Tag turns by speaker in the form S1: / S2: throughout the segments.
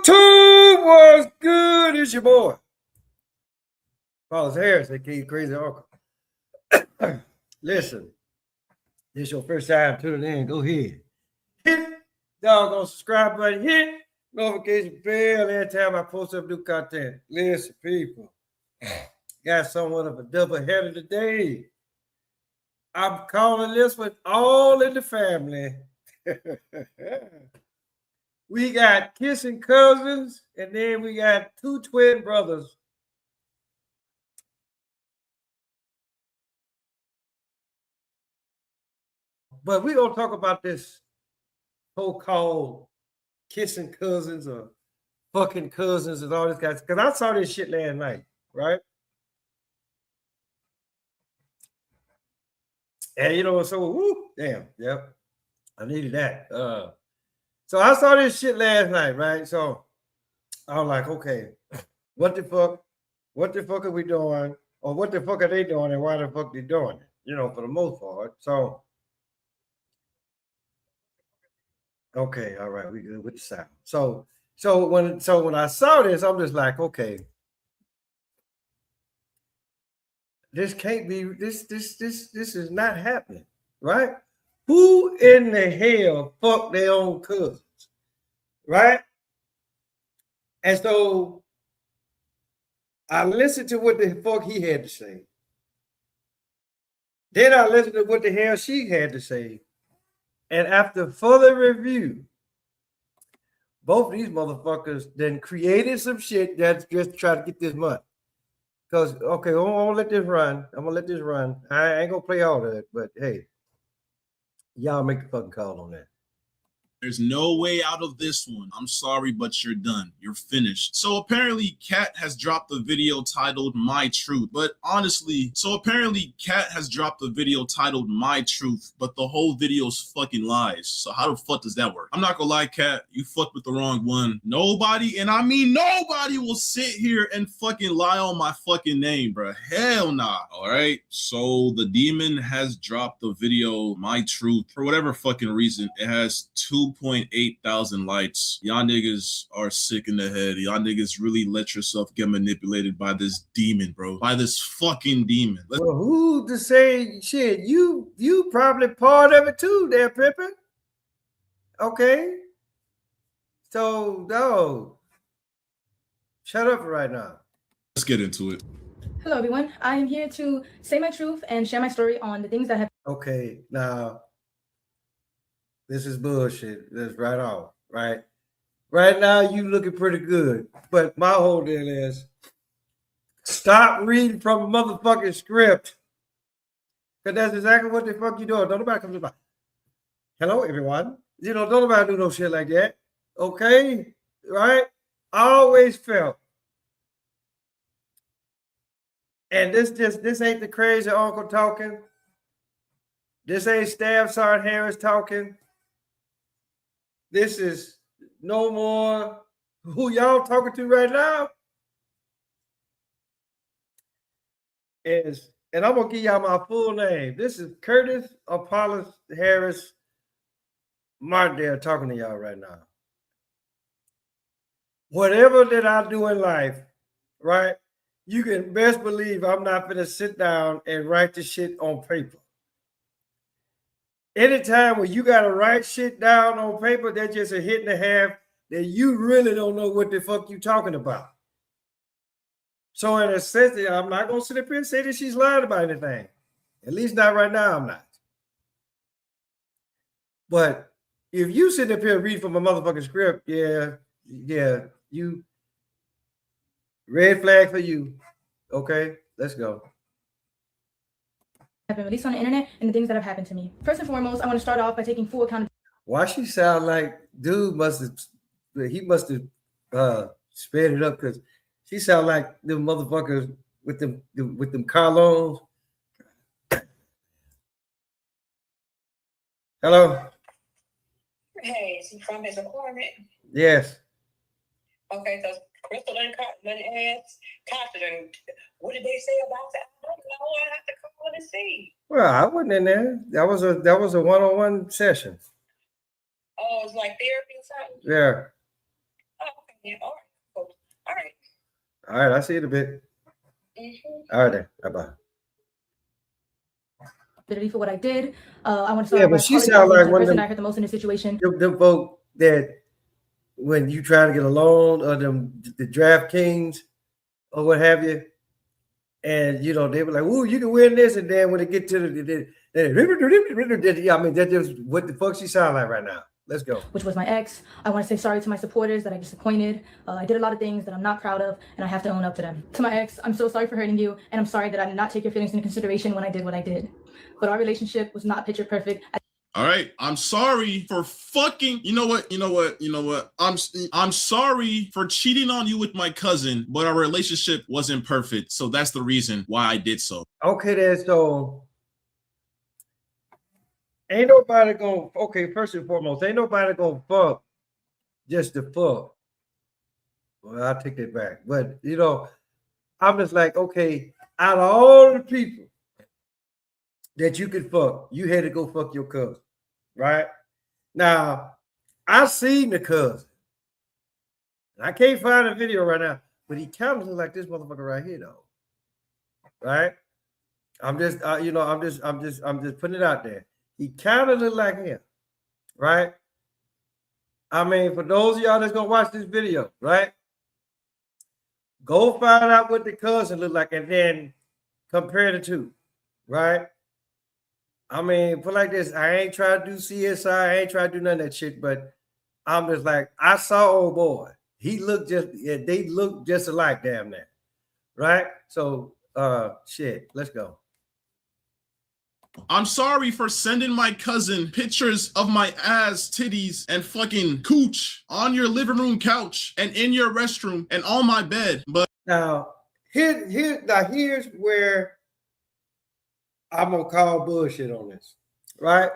S1: YouTube was good. It's your boy, Paulus Harris, aka Crazy Uncle. Listen, this is your first time tuning in. Go ahead. Hit doggone subscribe button. Hit notification bell every time I post up new content. Listen, people. Got somewhat of a double header today. I'm calling this one all in the family. We got kissing cousins, and then we got two twin brothers. But we don't talk about this so-called kissing cousins or fucking cousins and all this guys. Because I saw this shit last night, right? And you know, so whoo, damn, yep. I needed that. So I saw this shit last night, right? So I was like, okay, what the fuck? What the fuck are we doing? Or what the fuck are they doing and why the fuck they doing it? You know, for the most part. So okay, all right, we good with the sound. So when I saw this, I'm just like, okay, this can't be this is not happening, right? Who in the hell fuck their own cousins, right? And so I listened to what the fuck he had to say. Then I listened to what the hell she had to say. And after further review, both of these motherfuckers then created some shit that's just try to get this money. Because, okay, I'm gonna let this run. I'm gonna let this run. I ain't gonna play all of it, but hey, y'all make the fucking call on that.
S2: There's no way out of this one. I'm sorry, but you're done. You're finished. So apparently Kat has dropped a video titled My Truth. But honestly, Kat has dropped a video titled My Truth, but the whole video's fucking lies. So how the fuck does that work? I'm not gonna lie, Kat, you fucked with the wrong one. Nobody, and I mean nobody, will sit here and fucking lie on my fucking name, bro. Hell nah. All right. So the demon has dropped the video My Truth. For whatever fucking reason, it has 2.8 thousand likes. Y'all niggas are sick in the head. Y'all niggas really let yourself get manipulated by this demon, bro. By this fucking demon.
S1: Well, who to say shit? You probably part of it too, there, Pippin. Okay. So, dog, shut up right now.
S2: Let's get into it.
S3: Hello, everyone. I am here to say my truth and share my story on the things that have.
S1: Okay, now this is bullshit. That's right off, right? Right now, you looking pretty good. But my whole deal is stop reading from a motherfucking script. Because that's exactly what the fuck you doing. Don't nobody come to my hello, everyone. You know, don't nobody do no shit like that. Okay? Right? I always felt. And this ain't the crazy uncle talking. This ain't Staff Sergeant Harris talking. This is no more who y'all talking to right now. And I'm gonna give y'all my full name. This is Curtis Apollos Harris Martindale talking to y'all right now. Whatever that I do in life, right? You can best believe I'm not gonna sit down and write the shit on paper. Anytime when you gotta write shit down on paper, that's just a hit and a half that you really don't know what the fuck you talking about. So in a sense, I'm not gonna sit up here and say that she's lying about anything. At least not right now, I'm not. But if you sit up here and read from a motherfucking script, yeah, you red flag for you. Okay, let's go.
S3: Have been released on the internet and the things that have happened to me. First and foremost, I want to start off by taking full accountability.
S1: Why she sound like dude must have sped it up because she sound like the motherfuckers with them Carlos. Hello.
S4: Hey, is he from his appointment?
S1: Yes.
S4: Okay, because Crystal done asked Costa, what did they say about that? I don't know. I have to call and see.
S1: Well, I wasn't in there. That was a one-on-one session.
S4: Oh, it's like therapy or something?
S1: Yeah.
S4: Oh, okay. Yeah, all right, cool. All right.
S1: All right, I see it a bit. All right then. Bye-bye.
S3: For what I did. I want to start
S1: Yeah,
S3: off by
S1: but she
S3: apologizing
S1: sound
S3: to
S1: like
S3: the
S1: one of
S3: person
S1: them,
S3: I hurt the most in this situation.
S1: them folk that when you try to get a loan or the draft kings or what have you, and you know they were like, "Ooh, you can win this," and then when they get to I mean that's just what the fuck she sound like right now. Let's go.
S3: Which was my ex. I want to say sorry to my supporters that I disappointed. I did a lot of things that I'm not proud of, and I have to own up to them. To my ex, I'm so sorry for hurting you, and I'm sorry that I did not take your feelings into consideration when I did what I did. But our relationship was not picture perfect.
S2: All right, I'm sorry for fucking. You know what? I'm sorry for cheating on you with my cousin, but our relationship wasn't perfect, so that's the reason why I did so.
S1: Okay, then so ain't nobody gonna. Okay, first and foremost, ain't nobody gonna fuck just to fuck. Well, I'll take that back, but you know, I'm just like, okay, out of all the people that you could fuck, you had to go fuck your cousin, right? Now, I seen the cousin. I can't find a video right now, but he kind of looks like this motherfucker right here, though. Right? I'm just, I'm just putting it out there. He kind of look like him, right? I mean, for those of y'all that's gonna watch this video, right? Go find out what the cousin look like, and then compare the two, right? I mean, put like this, I ain't trying to do CSI, I ain't trying to do none of that shit, but I'm just like, I saw old boy. He looked they look just alike, damn near, right? So, shit, let's go.
S2: I'm sorry for sending my cousin pictures of my ass, titties, and fucking cooch on your living room couch and in your restroom and on my bed. But
S1: now here's where I'm gonna call bullshit on this, right?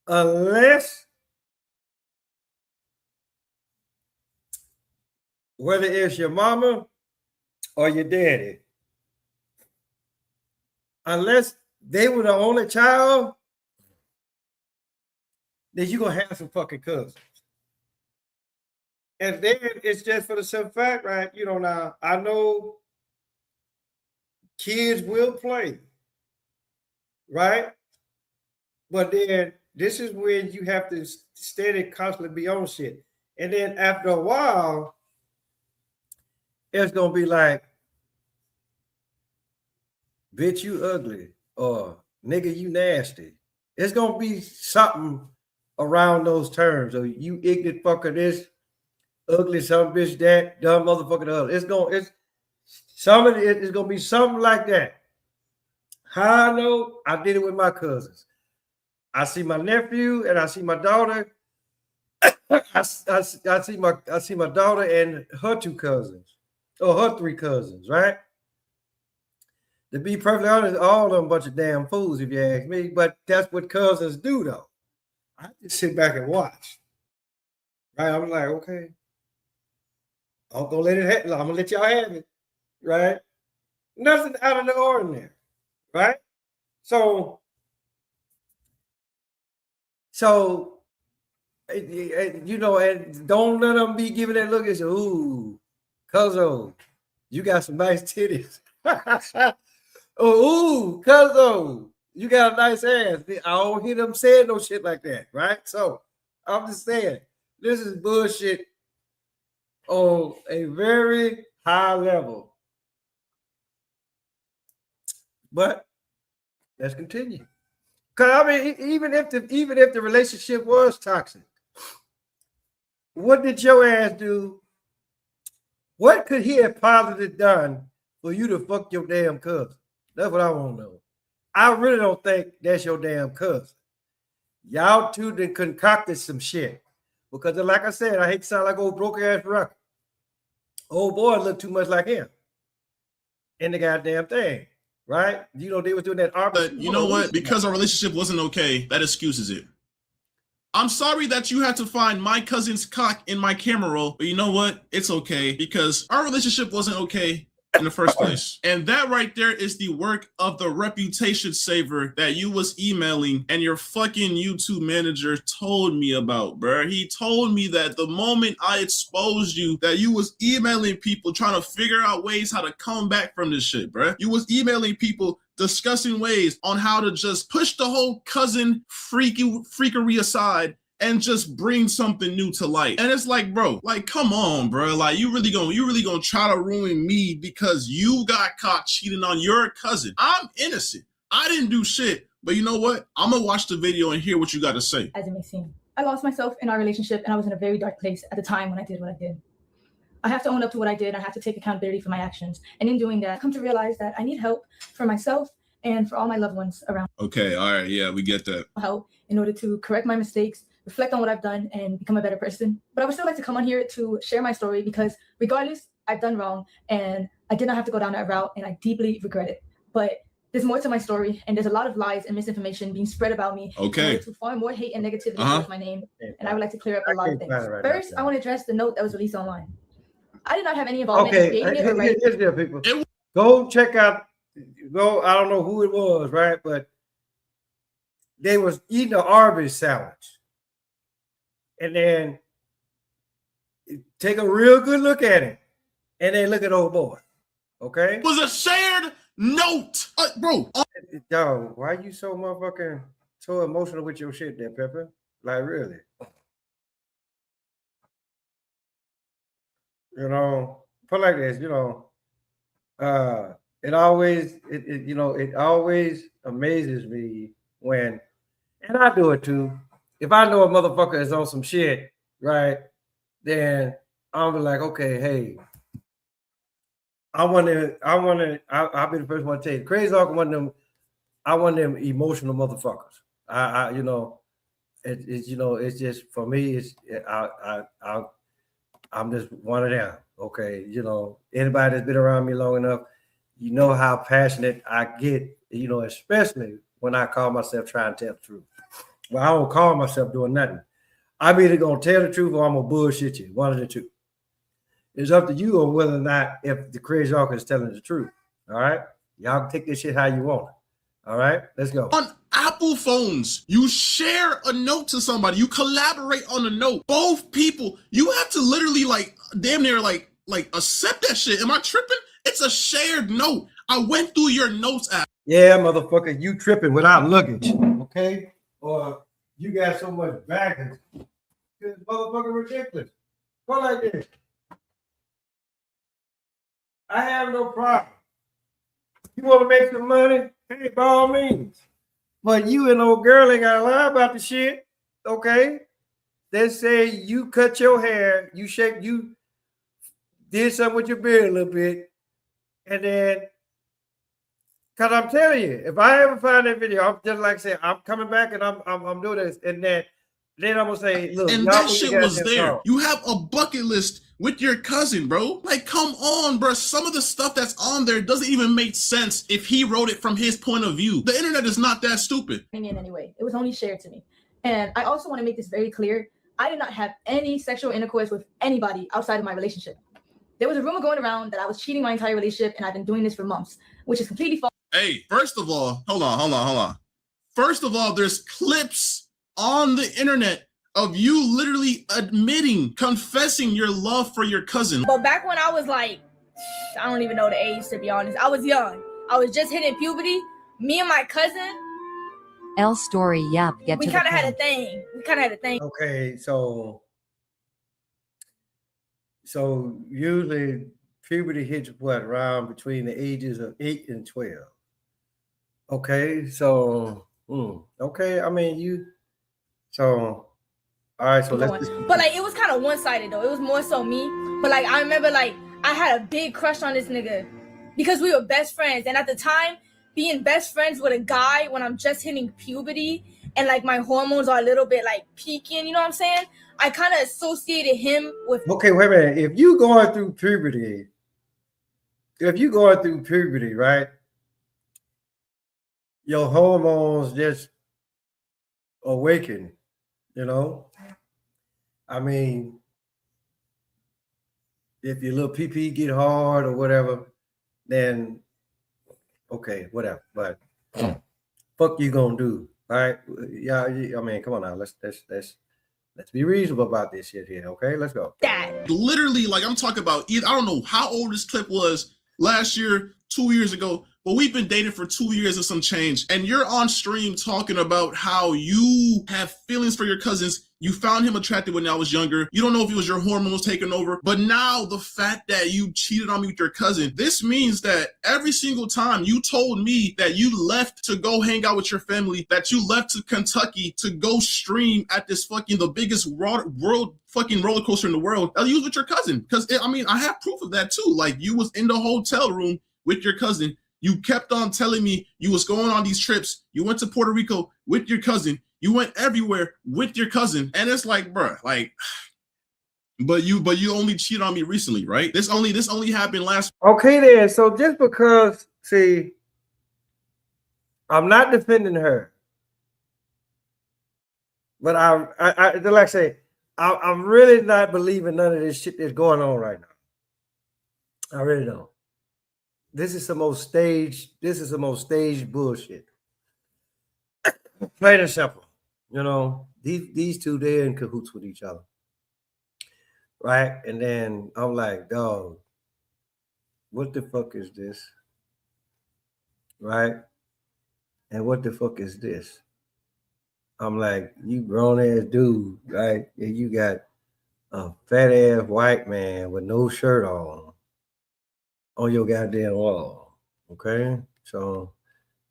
S1: Unless whether it's your mama or your daddy, unless they were the only child, then you're gonna have some fucking cousins. And then it's just for the simple fact, right? You know, now I know kids will play, right? But then this is when you have to steady constantly be on shit. And then after a while, it's gonna be like, bitch, you ugly, or nigga, you nasty. It's gonna be something around those terms, or you ignorant fucker this, ugly some bitch that, dumb motherfucker the other. It's some of it's gonna be something like that. How I know? I did it with my cousins. I see my nephew and I see my daughter. I see my daughter and her two cousins, or her three cousins, right? To be perfectly honest, all of them a bunch of damn fools, if you ask me. But that's what cousins do, though. I just sit back and watch. Right? I'm like, okay, I'm gonna let it happen. I'm gonna let y'all have it. Right? Nothing out of the ordinary. Right? So you know, and don't let them be giving that look and say, ooh, cuzzo, you got some nice titties. Oh, ooh, cuzzo, you got a nice ass. I don't hear them saying no shit like that, right? So I'm just saying, this is bullshit on a very high level. But let's continue. Cause I mean, even if the relationship was toxic, what did your ass do? What could he have possibly done for you to fuck your damn cousin? That's what I want to know. I really don't think that's your damn cousin. Y'all two done concocted some shit. Because like I said, I hate to sound like old broke ass rock. Old boy looked too much like him in the goddamn thing. Right? You know, they was doing that.
S2: But you know what? Because our relationship wasn't okay, that excuses it. I'm sorry that you had to find my cousin's cock in my camera roll, but you know what? It's okay because our relationship wasn't okay in the first place. And that right there is the work of the reputation saver that you was emailing and your fucking YouTube manager told me about, bruh. He told me that the moment I exposed you, that you was emailing people trying to figure out ways how to come back from this shit, bruh. You was emailing people discussing ways on how to just push the whole cousin freakery aside and just bring something new to light. And it's like, bro, like, come on, bro. Like, you really gonna try to ruin me because you got caught cheating on your cousin. I'm innocent. I didn't do shit. But you know what? I'm gonna watch the video and hear what you got to say.
S3: As it may seem, I lost myself in our relationship, and I was in a very dark place at the time when I did what I did. I have to own up to what I did. I have to take accountability for my actions. And in doing that, I come to realize that I need help for myself and for all my loved ones around.
S2: Okay, all right, yeah, we get that.
S3: Help in order to correct my mistakes, reflect on what I've done, and become a better person. But I would still like to come on here to share my story because regardless, I've done wrong and I did not have to go down that route and I deeply regret it. But there's more to my story and there's a lot of lies and misinformation being spread about me.
S2: Okay.
S3: To farm more hate and negativity towards my name. And I would like to clear up a lot of things.
S1: Right
S3: First,
S1: now.
S3: I want to address the note that was released online. I did not have any involvement
S1: Okay,
S3: in creating it or writing
S1: here's the deal, people. Go check out, I don't know who it was, right? But they was eating an Arby's sandwich. And then take a real good look at it. And then look at old boy. Okay?
S2: It was a shared note. Bro.
S1: Dog, why you so motherfucking so emotional with your shit there, Pepper? Like, really? You know, put like this, you know, it always amazes me when, and I do it too. If I know a motherfucker is on some shit, right, then I'll be like, okay, hey, I'll be the first one to tell you. Crazy Hawk, I want them emotional motherfuckers. It's just for me, I'm just one of them. Okay, you know, anybody that's been around me long enough, you know how passionate I get, you know, especially when I call myself trying to tell the truth. Well, I don't call myself doing nothing. I'm either gonna tell the truth or I'm gonna bullshit you. One of the two. It's up to you on whether or not if the Crazy Hawk is telling the truth. All right, y'all can take this shit how you want it. All right, let's go.
S2: On Apple phones, you share a note to somebody, you collaborate on a note. Both people, you have to literally like damn near like accept that shit. Am I tripping? It's a shared note. I went through your notes app.
S1: Yeah, motherfucker, you tripping without luggage, okay? Or you got so much baggage. This motherfucker ridiculous. Go like this. I have no problem. You want to make some money? Hey, by all means. But you and old girl ain't gotta lie about the shit, okay? They say you cut your hair, you did something with your beard a little bit, and then, cause I'm telling you, if I ever find that video, I'm just like saying, I'm coming back and I'm doing this, and then I'm gonna say, look,
S2: and that shit was there. Song. You have a bucket list with your cousin, bro. Like, come on, bro. Some of the stuff that's on there doesn't even make sense if he wrote it from his point of view. The internet is not that stupid.
S3: In any way, it was only shared to me. And I also want to make this very clear. I did not have any sexual intercourse with anybody outside of my relationship. There was a rumor going around that I was cheating my entire relationship, and I've been doing this for months, which is completely false.
S2: Hey, first of all, hold on. First of all, there's clips on the internet of you literally confessing your love for your cousin.
S5: But back when I was like, I don't even know the age, to be honest. I was young. I was just hitting puberty. Me and my cousin,
S6: L story, yep.
S5: we kind of had a thing.
S1: Okay, so usually puberty hits what, around between the ages of 8 and 12. Okay, so okay, I mean all right, so let's
S5: but like it was kind of one-sided though. It was more so me. But like I remember like I had a big crush on this nigga because we were best friends. And at the time, being best friends with a guy when I'm just hitting puberty and like my hormones are a little bit like peaking, you know what I'm saying? I kind of associated him with.
S1: Okay, wait a minute. If you going through puberty, right? Your hormones just awaken, you know? I mean, if your little pee-pee get hard or whatever, then okay, whatever. But fuck you gonna do, all right? Yeah, I mean, come on now. Let's be reasonable about this shit here, okay? Let's go.
S5: Dad.
S2: Literally, like I'm talking about, I don't know how old this clip was last year, 2 years ago, but we've been dating for 2 years and some change. And you're on stream talking about how you have feelings for your cousins. You found him attractive when I was younger. You don't know if it was your hormones taking over, but now the fact that you cheated on me with your cousin, this means that every single time you told me that you left to go hang out with your family, that you left to Kentucky to go stream at this fucking, the biggest world fucking roller coaster in the world, you was with your cousin. Because I mean, I have proof of that too. Like you was in the hotel room with your cousin. You kept on telling me you was going on these trips. You went to Puerto Rico with your cousin. You went everywhere with your cousin. And it's like, bruh, like, but you only cheated on me recently, right? This only happened last.
S1: Okay then. So just because, see, I'm not defending her, but I like I say, I'm really not believing none of this shit that's going on right now. I really don't. This is the most staged bullshit. Plain and simple. You know, these two, they're in cahoots with each other. Right? And then I'm like, dog, what the fuck is this? Right? And what the fuck is this? I'm like, you grown ass dude, right? And you got a fat ass white man with no shirt on your goddamn wall. Okay? So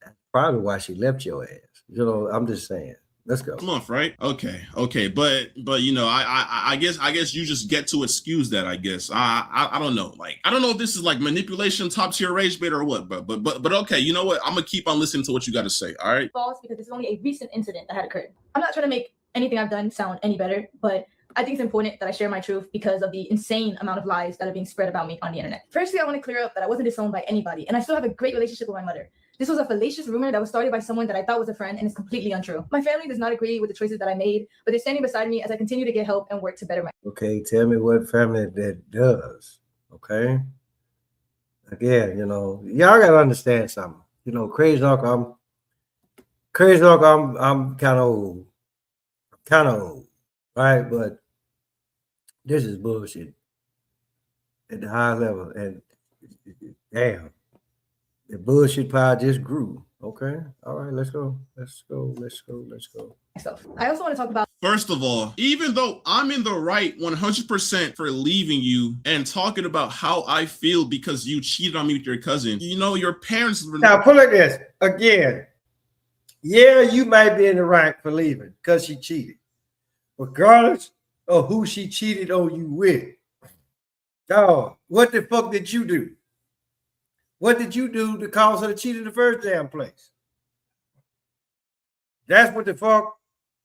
S1: that's probably why she left your ass. You know, I'm just saying. Let's go.
S2: Month, right? Okay, but you know, I guess you just get to excuse that. I guess I don't know. Like I don't know if this is like manipulation, top tier rage bait or what. But okay, you know what? I'm gonna keep on listening to what you got to say. All right.
S3: False, because this is only a recent incident that had occurred. I'm not trying to make anything I've done sound any better, but I think it's important that I share my truth because of the insane amount of lies that are being spread about me on the internet. Firstly, I want to clear up that I wasn't disowned by anybody, and I still have a great relationship with my mother. This was a fallacious rumor that was started by someone that I thought was a friend and is completely untrue. My family does not agree with the choices that I made, but they're standing beside me as I continue to get help and work to better my.
S1: Okay, tell me what family that does. Okay. Again, you know, y'all gotta understand something. You know, Crazy Uncle, I'm kind of old. Right? But this is bullshit at the high level. And damn. The bullshit pile just grew. Okay. All right, let's go.
S3: Myself. I also want to talk about.
S2: First of all, even though I'm in the right 100% for leaving you and talking about how I feel because you cheated on me with your cousin, you know, your parents.
S1: Now, put it like this again. Yeah, you might be in the right for leaving because she cheated, regardless of who she cheated on you with. Dog, what the fuck did you do? What did you do to cause her to cheat in the first damn place? That's what the fuck.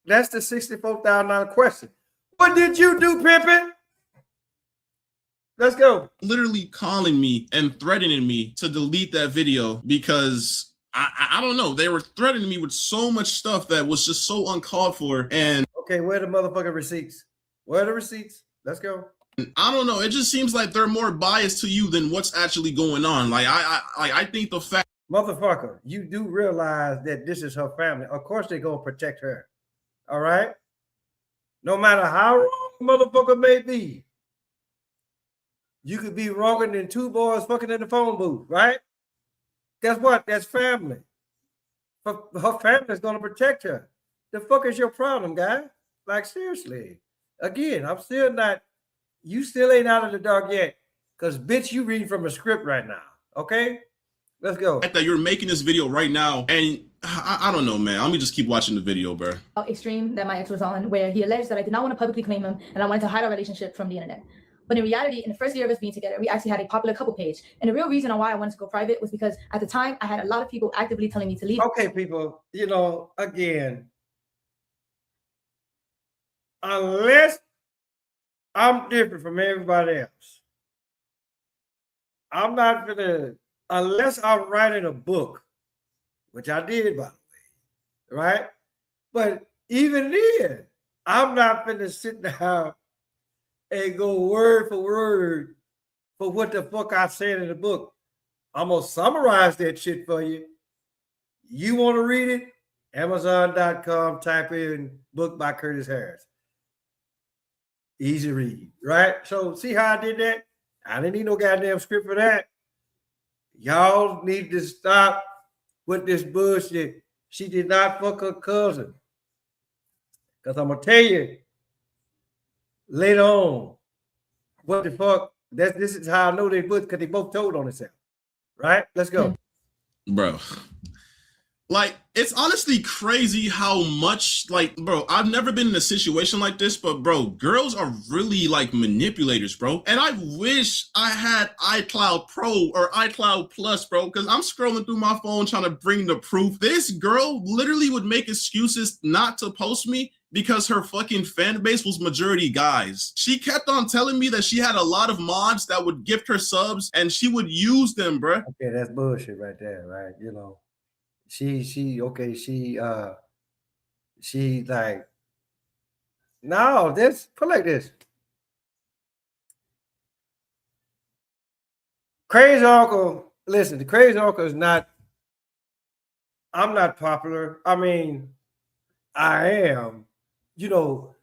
S1: That's the $64,000 question. What did you do, pimpin'? Let's go.
S2: Literally calling me and threatening me to delete that video because I don't know. They were threatening me with so much stuff that was just so uncalled for. And
S1: okay, where are the motherfucking receipts? Where are the receipts? Let's go.
S2: I don't know. It just seems like they're more biased to you than what's actually going on. Like I think the fact,
S1: motherfucker, you do realize that this is her family. Of course they're gonna protect her. All right. No matter how wrong the motherfucker may be, you could be wronger than two boys fucking in the phone booth, right? Guess what? That's family. Her family is gonna protect her. The fuck is your problem, guy? Like seriously. Again, I'm still not. You still ain't out of the dark yet, because bitch, you reading from a script right now. Okay, let's go.
S2: that you're making this video right now, and I don't know, man. Let me just keep watching the video, bro.
S3: Extreme that my ex was on, where he alleged that I did not want to publicly claim him and I wanted to hide our relationship from the internet. But in reality, in the first year of us being together, we actually had a popular couple page. And the real reason why I wanted to go private was because at the time I had a lot of people actively telling me to leave.
S1: Okay, people, you know, again, unless I'm different from everybody else, I'm not gonna, unless I'm writing a book, which I did, by the way, right? But even then, I'm not gonna sit down and go word for word for what the fuck I said in the book. I'm gonna summarize that shit for you. You want to read it? Amazon.com, type in book by Curtis Harris. Easy read, right? So see how I did that? I didn't need no goddamn script for that. Y'all need to stop with this bullshit. She did not fuck her cousin. Because I'm going to tell you later on what the fuck. This is how I know they both, because they both told on themselves. Right? Let's go.
S2: Bro. Like, it's honestly crazy how much, like, bro, I've never been in a situation like this, but bro, girls are really like manipulators, bro. And I wish I had iCloud Pro or iCloud Plus, bro, because I'm scrolling through my phone trying to bring the proof. This girl literally would make excuses not to post me because her fucking fan base was majority guys. She kept on telling me that she had a lot of mods that would gift her subs and she would use them, bro.
S1: Okay, that's bullshit right there, right? You know. She like, no, this put like this. Crazy Uncle, listen, the Crazy Uncle is not, I'm not popular. I mean, I am, you know,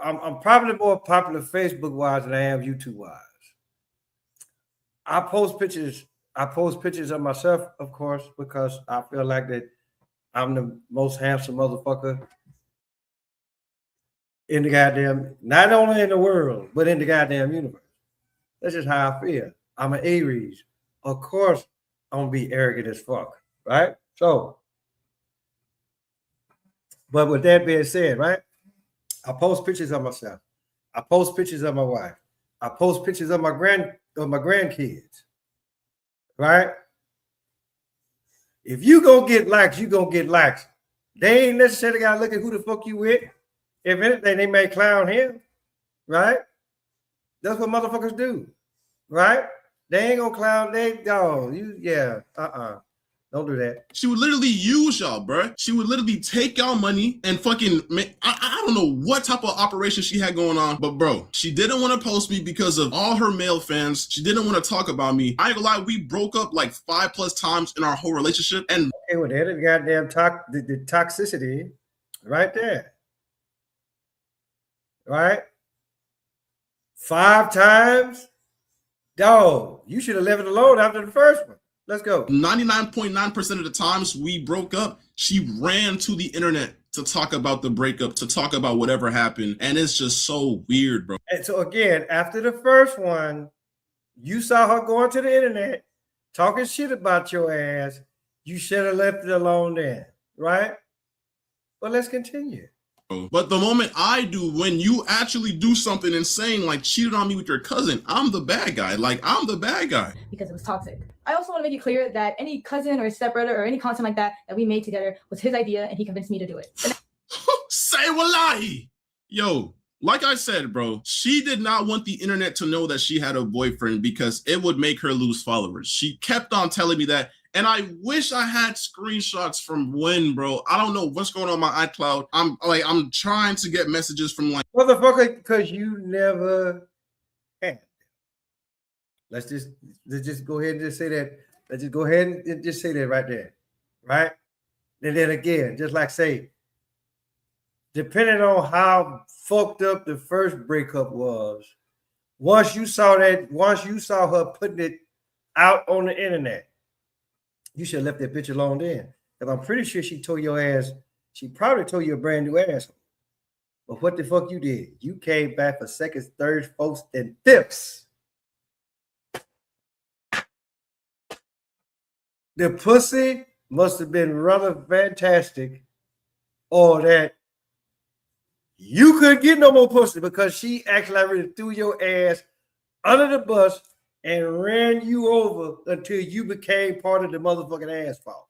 S1: I'm probably more popular Facebook wise than I am YouTube wise. I post pictures of myself, of course, because I feel like that I'm the most handsome motherfucker in the goddamn, not only in the world, but in the goddamn universe. That's just how I feel. I'm an Aries. Of course, I'm gonna be arrogant as fuck, right? So, but with that being said, right? I post pictures of myself. I post pictures of my wife. I post pictures of my grandkids. Right? If you gonna get likes, you gonna get likes. They ain't necessarily gotta look at who the fuck you with. If anything, they may clown him, right? That's what motherfuckers do, right? They ain't gonna clown. Don't do that.
S2: She would literally use y'all, bro. She would literally take y'all money and fucking I don't know what type of operation she had going on, but bro, she didn't want to post me because of all her male fans. She didn't want to talk about me. I ain't gonna lie, we broke up like 5+ times in our whole relationship. And
S1: okay, well, there's the goddamn the toxicity right there. Right? 5 times? Dog, you should have left it alone after the first one. Let's go.
S2: 99.9% of the times we broke up, she ran to the internet to talk about the breakup, to talk about whatever happened. And it's just so weird, bro.
S1: And so again, after the first one, you saw her going to the internet, talking shit about your ass. You should have left it alone then, right? But let's continue.
S2: But the moment I do, when you actually do something insane, like cheated on me with your cousin, I'm the bad guy. Like, I'm the bad guy.
S3: Because it was toxic. I also want to make it clear that any cousin or stepbrother or any content like that we made together was his idea and he convinced me to do it.
S2: Say wallahi. Yo, like I said, bro, she did not want the internet to know that she had a boyfriend because it would make her lose followers. She kept on telling me that. And I wish I had screenshots from when, bro. I don't know what's going on my iCloud. I'm trying to get messages from like
S1: motherfucker, because you never had. Let's just go ahead and just say that. Let's just go ahead and just say that right there. Right? And then again, just like say, depending on how fucked up the first breakup was, once you saw her putting it out on the internet, you should have left that bitch alone then. Because I'm pretty sure she told your ass, she probably told you a brand new ass. But what the fuck you did? You came back for seconds, thirds, fourths, and fifths. The pussy must have been rather fantastic, or that you couldn't get no more pussy because she actually really threw your ass under the bus and ran you over until you became part of the motherfucking asphalt.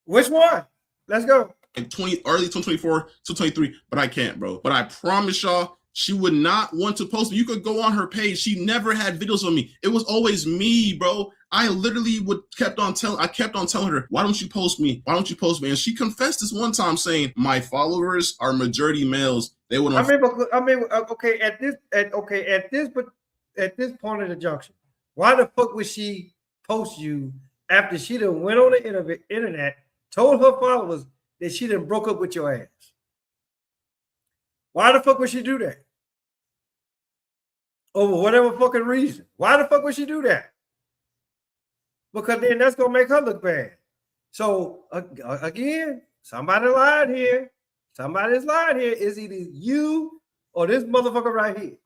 S1: Which one? Let's go.
S2: early 2024 to 23, but I can't, bro. But I promise y'all, she would not want to post me. You could go on her page. She never had videos of me. It was always me, bro. I literally kept on telling her, why don't you post me? Why don't you post me? And she confessed this one time saying, my followers are majority males. They would.
S1: Okay, at this, but at this point of the junction, why the fuck would she post you after she done went on the internet, told her followers that she done broke up with your ass? Why the fuck would she do that? Over whatever fucking reason. Why the fuck would she do that? Because then that's gonna make her look bad. So again, somebody lied here. Somebody's lied here. Is either you or this motherfucker right here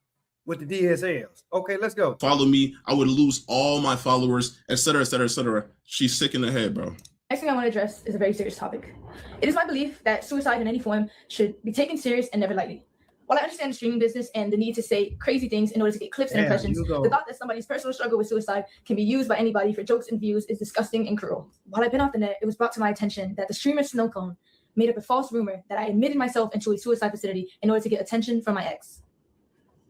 S1: with the DSLs. Okay, let's go.
S2: Follow me, I would lose all my followers, etc., etc., etc. She's sick in the head, bro.
S3: Next thing I want to address is a very serious topic. It is my belief that suicide in any form should be taken serious and never lightly. While I understand the streaming business and the need to say crazy things in order to get clips and impressions, the thought that somebody's personal struggle with suicide can be used by anybody for jokes and views is disgusting and cruel. While I've been off the net, it was brought to my attention that the streamer Snowcone made up a false rumor that I admitted myself into a suicide facility in order to get attention from my ex.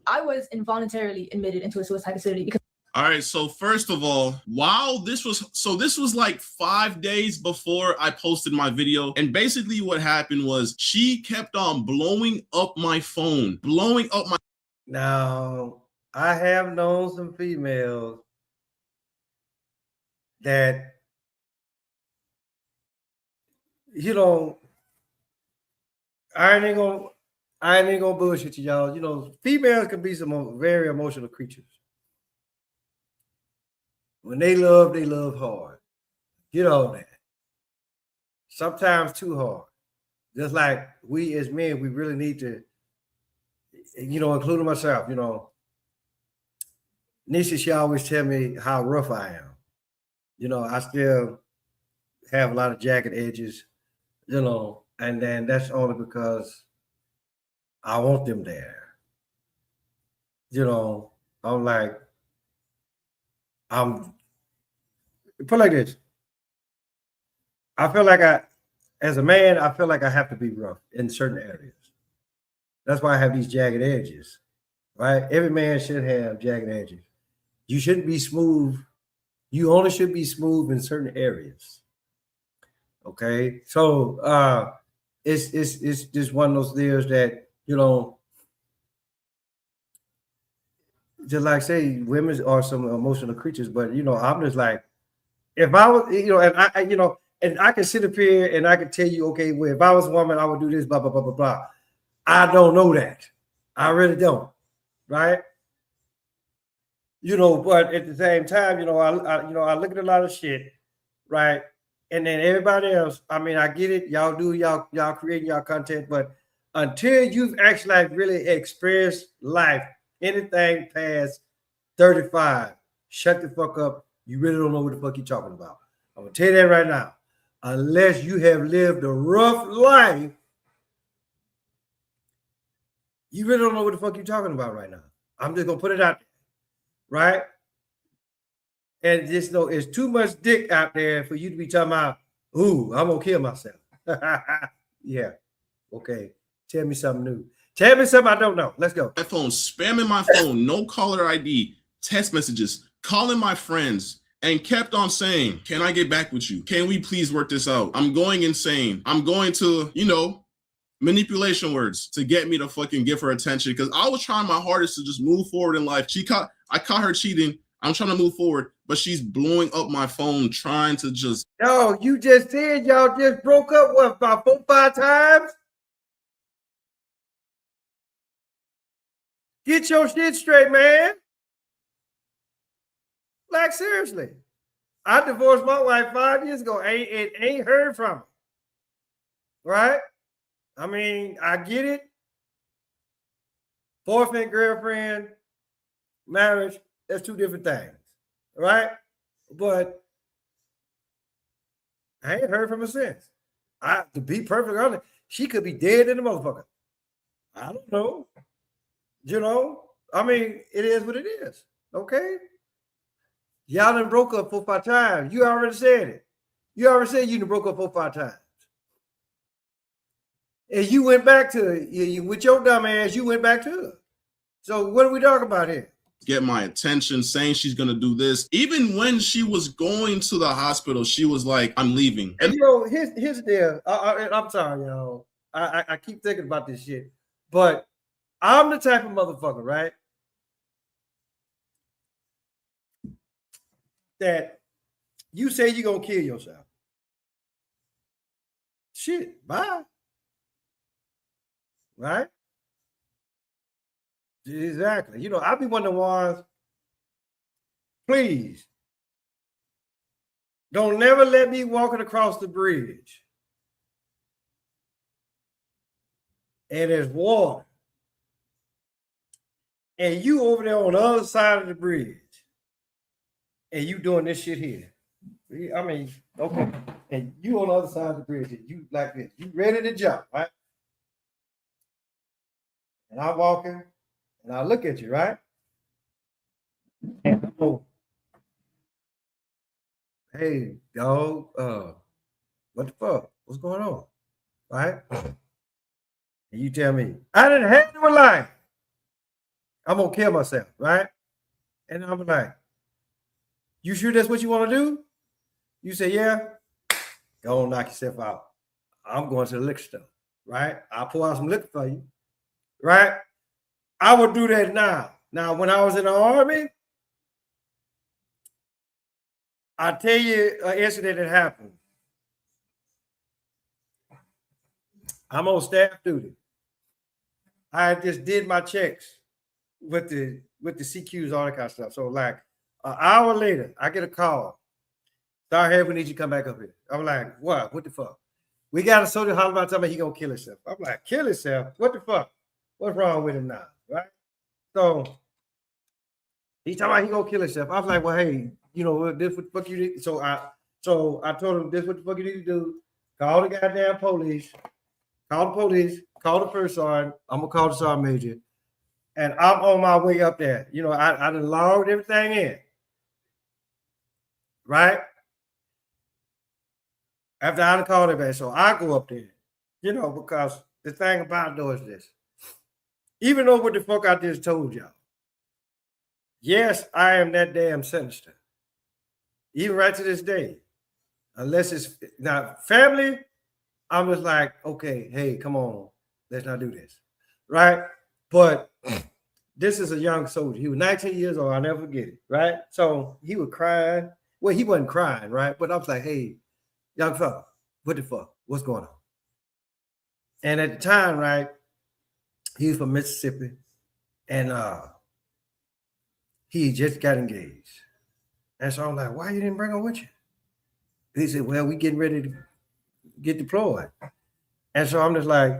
S3: I was involuntarily admitted into a suicide facility because
S2: All right, so first of all, wow, this was like 5 days before I posted my video. And basically what happened was she kept on blowing up my phone, blowing up my.
S1: Now, I have known some females that, you know, I ain't gonna bullshit you, y'all. You know, females can be some very emotional creatures. When they love hard. Get on that. Sometimes too hard. Just like we as men, we really need to, you know, including myself, you know. Nisha, she always tell me how rough I am. You know, I still have a lot of jagged edges, you know, and then that's only because I want them there. You know, put like this. I feel like as a man, I feel like I have to be rough in certain areas. That's why I have these jagged edges, right? Every man should have jagged edges. You shouldn't be smooth. You only should be smooth in certain areas. Okay, so it's just one of those deals that, you know, just like say women are some emotional creatures, but you know, I'm just like, if I was, you know, and I you know, and I can sit up here and I can tell you, okay, well, if I was a woman, I would do this, blah, blah, blah, blah, blah. I don't know that. I really don't, right? You know, but at the same time, you know, I look at a lot of shit, right? And then everybody else, I mean, I get it. Y'all creating y'all content, but until you've actually like really experienced life, anything past 35, shut the fuck up. You really don't know what the fuck you're talking about. I'm gonna tell you that right now. Unless you have lived a rough life, you really don't know what the fuck you're talking about right now. I'm just gonna put it out there, right? And just know it's too much dick out there for you to be talking about, ooh, I'm gonna kill myself. Yeah. Okay. Tell me something new. Tell me something I don't know. Let's go.
S2: My phone, spamming my phone, no caller ID, text messages, calling my friends, and kept on saying, can I get back with you? Can we please work this out? I'm going insane. I'm going to, you know, manipulation words to get me to fucking give her attention, because I was trying my hardest to just move forward in life. I caught her cheating. I'm trying to move forward, but she's blowing up my phone, trying to just.
S1: Yo, you just said y'all just broke up, what, about 4 or 5 times? Get your shit straight, man. Like, seriously. I divorced my wife 5 years ago. Ain't heard from her. Right? I mean, I get it. Boyfriend, girlfriend, marriage, that's 2 different things. Right? But I ain't heard from her since. To be perfectly honest, she could be dead in the motherfucker. I don't know. You know, I mean, it is what it is. Okay. Y'all done broke up 4 or 5 times. You already said it. You already said you done broke up 4 or 5 times. And you went back to it. With your dumb ass, you went back to her. So what are we talking about here?
S2: Get my attention, saying she's gonna do this. Even when she was going to the hospital, she was like, I'm leaving.
S1: And you know, here's the deal. I'm sorry, you know. I keep thinking about this shit. But I'm the type of motherfucker, right? that you say you're gonna kill yourself. Shit, bye. Right? Exactly. You know, I be one of the ones, please, don't never let me walking across the bridge and there's water. And you over there on the other side of the bridge and you doing this shit here. I mean, okay. And you on the other side of the bridge, and you like this. You ready to jump, right? And I'm walking, and I look at you, right? And I go, hey, dog, what the fuck? What's going on? Right? And you tell me, I didn't have no life. I'm gonna kill myself, right? And I'm like, you sure that's what you want to do? You say, yeah, go on, knock yourself out. I'm going to the liquor store, right? I'll pour out some liquor for you, right? I would do that now. Now, when I was in the Army, I tell you an incident that happened. I'm on staff duty. I just did my checks with the CQs, all that kind of stuff. So like an hour later, I get a call. Sorry, we need you to come back up here. I'm like, what? What the fuck? We got a soldier holler about telling me he gonna kill himself. I'm like, kill himself? What the fuck? What's wrong with him now? Right? So he talking about he gonna kill himself. I was like, well, hey, you know, this what the fuck you need. So I told him this what the fuck you need to do. Call the goddamn police. Call the police. Call the first sergeant. I'm gonna call the sergeant major. And I'm on my way up there. You know, I done logged everything in. Right? After I called it back. So I go up there, you know, because the thing about it though is this. Even though what the fuck I just told y'all, yes, I am that damn sinister. Even right to this day. Unless it's now family, I'm just like, okay, hey, come on, let's not do this. Right? But this is a young soldier. He was 19 years old, I'll never forget it, right? So he was crying. Well, he wasn't crying, right? But I was like, hey, young fella, what the fuck? What's going on? And at the time, right, he was from Mississippi, and he just got engaged. And so I'm like, why you didn't bring him with you? He said, well, we getting ready to get deployed. And so I'm just like,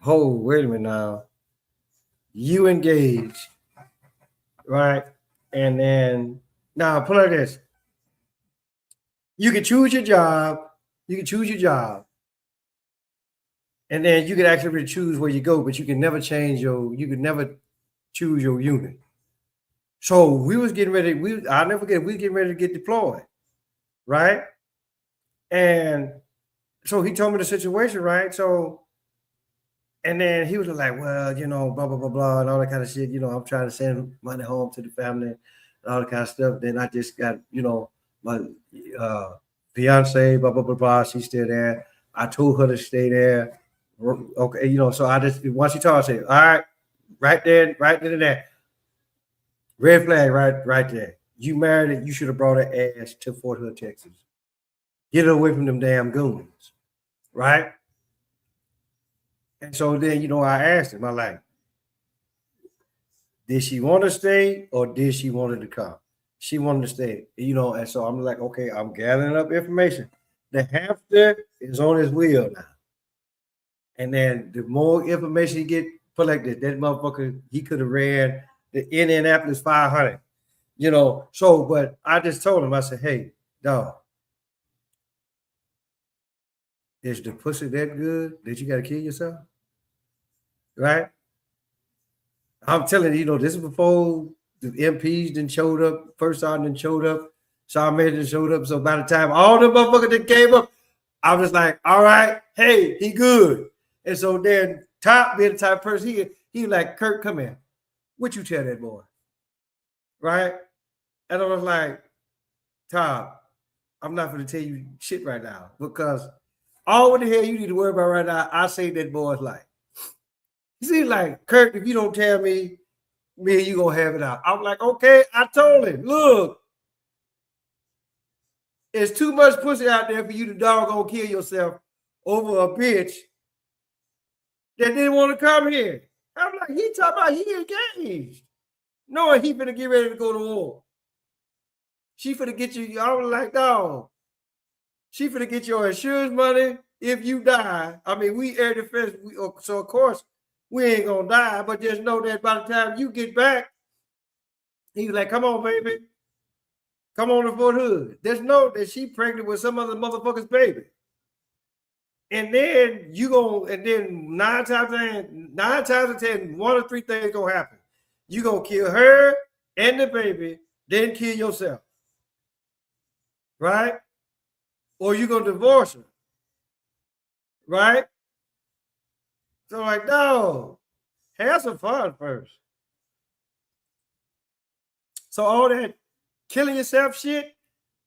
S1: oh, wait a minute now. You engaged, right? And then, now put it like this. You can choose your job. You can choose your job. And then you can actually choose where you go, but you can never change you can never choose your unit. So we was getting ready, I'll never forget, we was getting ready to get deployed, right? And so he told me the situation, right? So, and then he was like, well, you know, blah, blah, blah, blah, and all that kind of shit. You know, I'm trying to send money home to the family and all that kind of stuff. Then I just got, you know, my fiance, blah, blah, blah, blah. She's still there. I told her to stay there. Okay, you know, so I just, once she told, I said, all right, right there, red flag, right there. You married it, you should have brought her ass to Fort Hood, Texas. Get her away from them damn goons, right? And so then, you know, I asked him, I'm like, did she want to stay or did she want to come? She wanted to stay, you know, and so I'm like, okay, I'm gathering up information. The hamster is on his wheel now. And then the more information he get, put like this, that motherfucker, he could have ran the Indianapolis 500, you know. So, but I just told him, I said, hey, dog, is the pussy that good that you got to kill yourself? Right? I'm telling you, you know, this is before the MPs didn't showed up, first sergeant didn't showed up, sergeant major didn't showed up. So by the time all the motherfuckers that came up, I was like, all right, hey, he good. And so then Top being the type of person, he like, Kurt, come here. What you tell that boy? Right? And I was like, Top, I'm not going to tell you shit right now because all what the hell you need to worry about right now, I saved that boy's life. He seems like, Kurt, if you don't tell me, me and you going to have it out. I'm like, okay, I told him, look, It's too much pussy out there for you to doggone kill yourself over a bitch that didn't want to come here. I'm like, he talking about he engaged, knowing he finna get ready to go to war. She finna get you. I was like, dog. She finna get your insurance money if you die. I mean, we air defense, so of course we ain't gonna die. But just know that by the time you get back, he's like, "Come on, baby, come on to Fort Hood." Just know that she pregnant with some other motherfucker's baby. And then you go, and then nine times out of 10, one of three things gonna happen. You gonna kill her and the baby, then kill yourself, right? Or you gonna divorce her, right? So like, no, have some fun first. So all that killing yourself shit,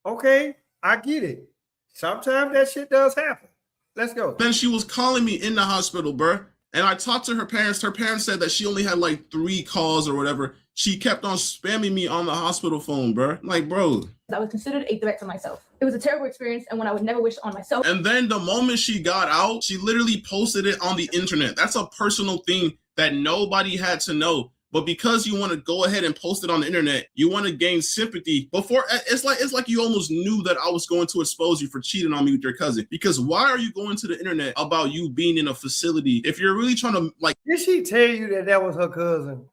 S1: okay, I get it. Sometimes that shit does happen. Let's go.
S2: Then she was calling me in the hospital, bruh. And I talked to her parents. Her parents said that she only had like 3 calls or whatever. She kept on spamming me on the hospital phone, bruh. Like, bro.
S3: I was considered a threat to myself. It was a terrible experience and one I would never wish on myself.
S2: And then the moment she got out, she literally posted it on the internet. That's a personal thing that nobody had to know. But because you want to go ahead and post it on the internet, you want to gain sympathy. Before it's like you almost knew that I was going to expose you for cheating on me with your cousin. Because why are you going to the internet about you being in a facility if you're really trying to like?
S1: Did she tell you that that was her cousin?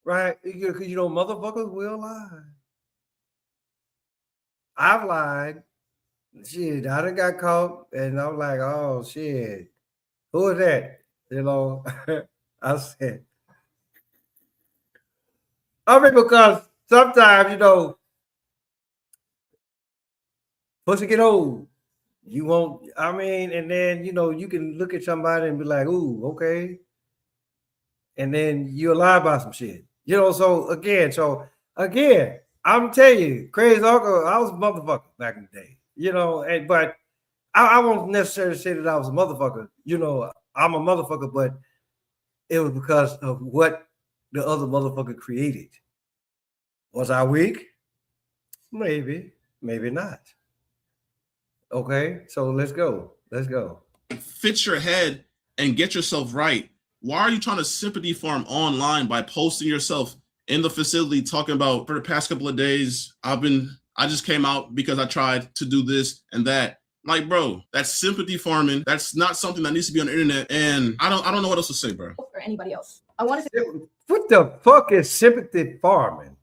S1: Right? Because you know motherfuckers will lie. I've lied. Shit, I done got caught, and I'm like, oh shit, who is that? You know, I said. I mean, because sometimes, you know, pussy get old. You won't, I mean, and then, you know, you can look at somebody and be like, ooh, okay. And then you'll lie about some shit. You know, so again, I'm telling you, crazy uncle, I was a motherfucker back in the day. You know, but I won't necessarily say that I was a motherfucker. You know, I'm a motherfucker, but it was because of what the other motherfucker created. Was I weak? Maybe, maybe not. Okay, so let's go.
S2: Fix your head and get yourself right. Why are you trying to sympathy farm online by posting yourself in the facility talking about for the past couple of days, I just came out because I tried to do this and that. Like, bro, that's sympathy farming. That's not something that needs to be on the internet. And I don't know what else to say, bro.
S3: Or anybody else. I want to say
S1: What the fuck is sympathy farming?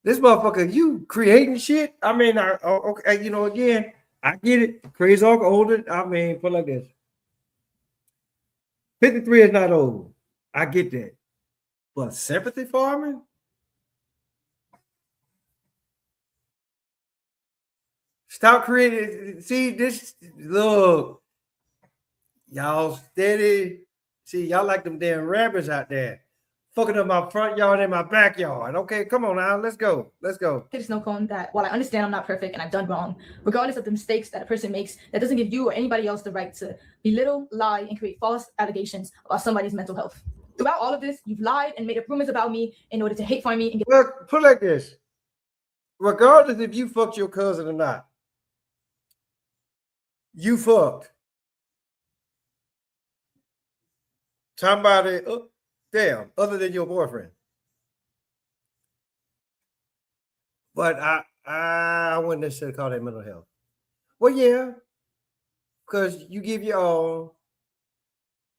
S1: This motherfucker, you creating shit? I mean, okay, you know, again, I get it. Crazy uncle older. I mean, put it like this. 53 is not old. I get that. But sympathy farming? Stop creating. See, this, look, y'all steady. See, y'all like them damn rabbits out there. Fucking up my front yard and my backyard. Okay, come on now. Let's go.
S3: to Snow Cone that while I understand I'm not perfect and I've done wrong, regardless of the mistakes that a person makes, that doesn't give you or anybody else the right to belittle, lie, and create false allegations about somebody's mental health. Throughout all of this, you've lied and made up rumors about me in order to hate farm me and get.
S1: Look, put it like this. Regardless if you fucked your cousin or not, you fucked. Somebody, damn, other than your boyfriend. But I wouldn't necessarily call that mental health. Well, yeah, because you give your all.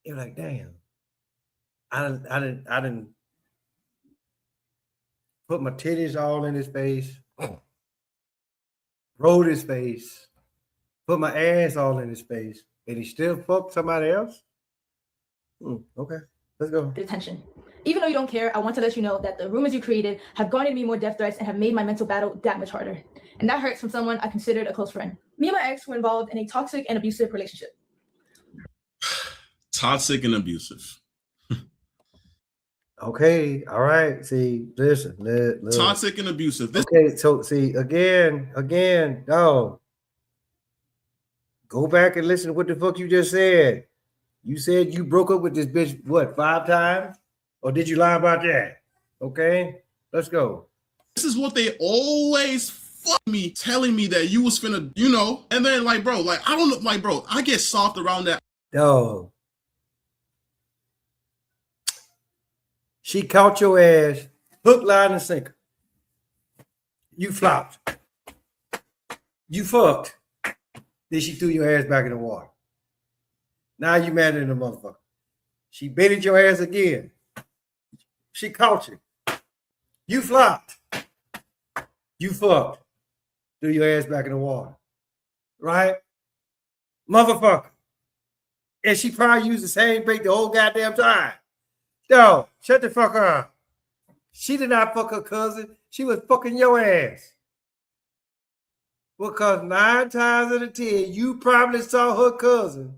S1: You're like, damn, I didn't put my titties all in his face, rolled his face, put my ass all in his face, and he still fucked somebody else. Okay, let's go.
S3: Attention. Even though you don't care, I want to let you know that the rumors you created have garnered me more death threats and have made my mental battle that much harder. And that hurts from someone I considered a close friend. Me and my ex were involved in a toxic and abusive relationship.
S2: Toxic and abusive.
S1: Okay, all right. See, listen. Look.
S2: Toxic and abusive.
S1: Okay, so see, again, no. Go back and listen to what the fuck you just said. You said you broke up with this bitch, what, 5 times? Or did you lie about that? Okay, let's go.
S2: This is what they always fuck me telling me that you was finna, you know, and then like, bro, like, I don't know, like, bro, I get soft around that.
S1: Dog. She caught your ass, hook, line, and sinker. You flopped. You fucked. Then she threw your ass back in the water. Now you mad at the motherfucker. She baited your ass again. She caught you. You flopped. You fucked. Threw your ass back in the water. Right? Motherfucker. And she probably used the same bait the whole goddamn time. Yo, shut the fuck up. She did not fuck her cousin. She was fucking your ass. Because 9 times out of 10, you probably saw her cousin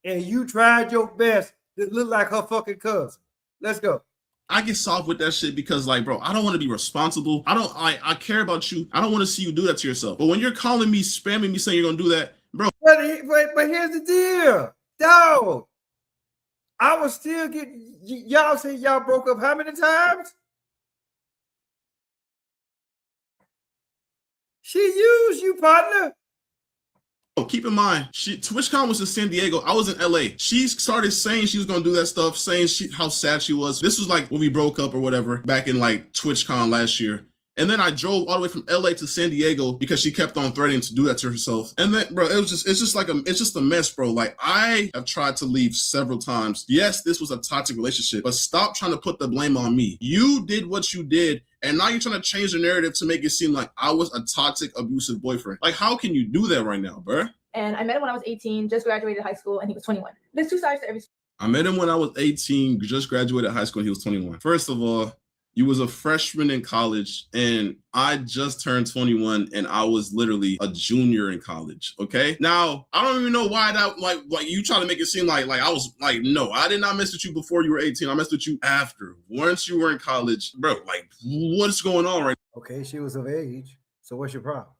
S1: and you tried your best to look like her fucking cousin. Let's go.
S2: I get soft with that shit because, like, bro, I don't want to be responsible. I care about you. I don't want to see you do that to yourself. But when you're calling me, spamming me, saying you're gonna do that, bro.
S1: But here's the deal. Dog. I was still getting, y'all say y'all broke up how many times? She used you, partner.
S2: Oh, keep in mind, TwitchCon was in San Diego. I was in LA. She started saying she was gonna do that stuff, saying how sad she was. This was like when we broke up or whatever, back in like TwitchCon last year. And then I drove all the way from LA to San Diego because she kept on threatening to do that to herself. And then, bro, it's just a mess, bro. Like, I have tried to leave several times. Yes, this was a toxic relationship, but stop trying to put the blame on me. You did what you did, and now you're trying to change the narrative to make it seem like I was a toxic, abusive boyfriend. Like, how can you do that right now, bro?
S3: And I met him when I was 18, just graduated high school, and he was 21. There's two sides to every story.
S2: I met him when I was 18, just graduated high school, and he was 21. First of all, you was a freshman in college, and I just turned 21, and I was literally a junior in college. Okay. Now, I don't even know why that, like you trying to make it seem like I was like, no, I did not mess with you before you were 18. I messed with you after. Once you were in college, bro. Like, what's going on right
S1: Okay, she was of age. So what's your problem?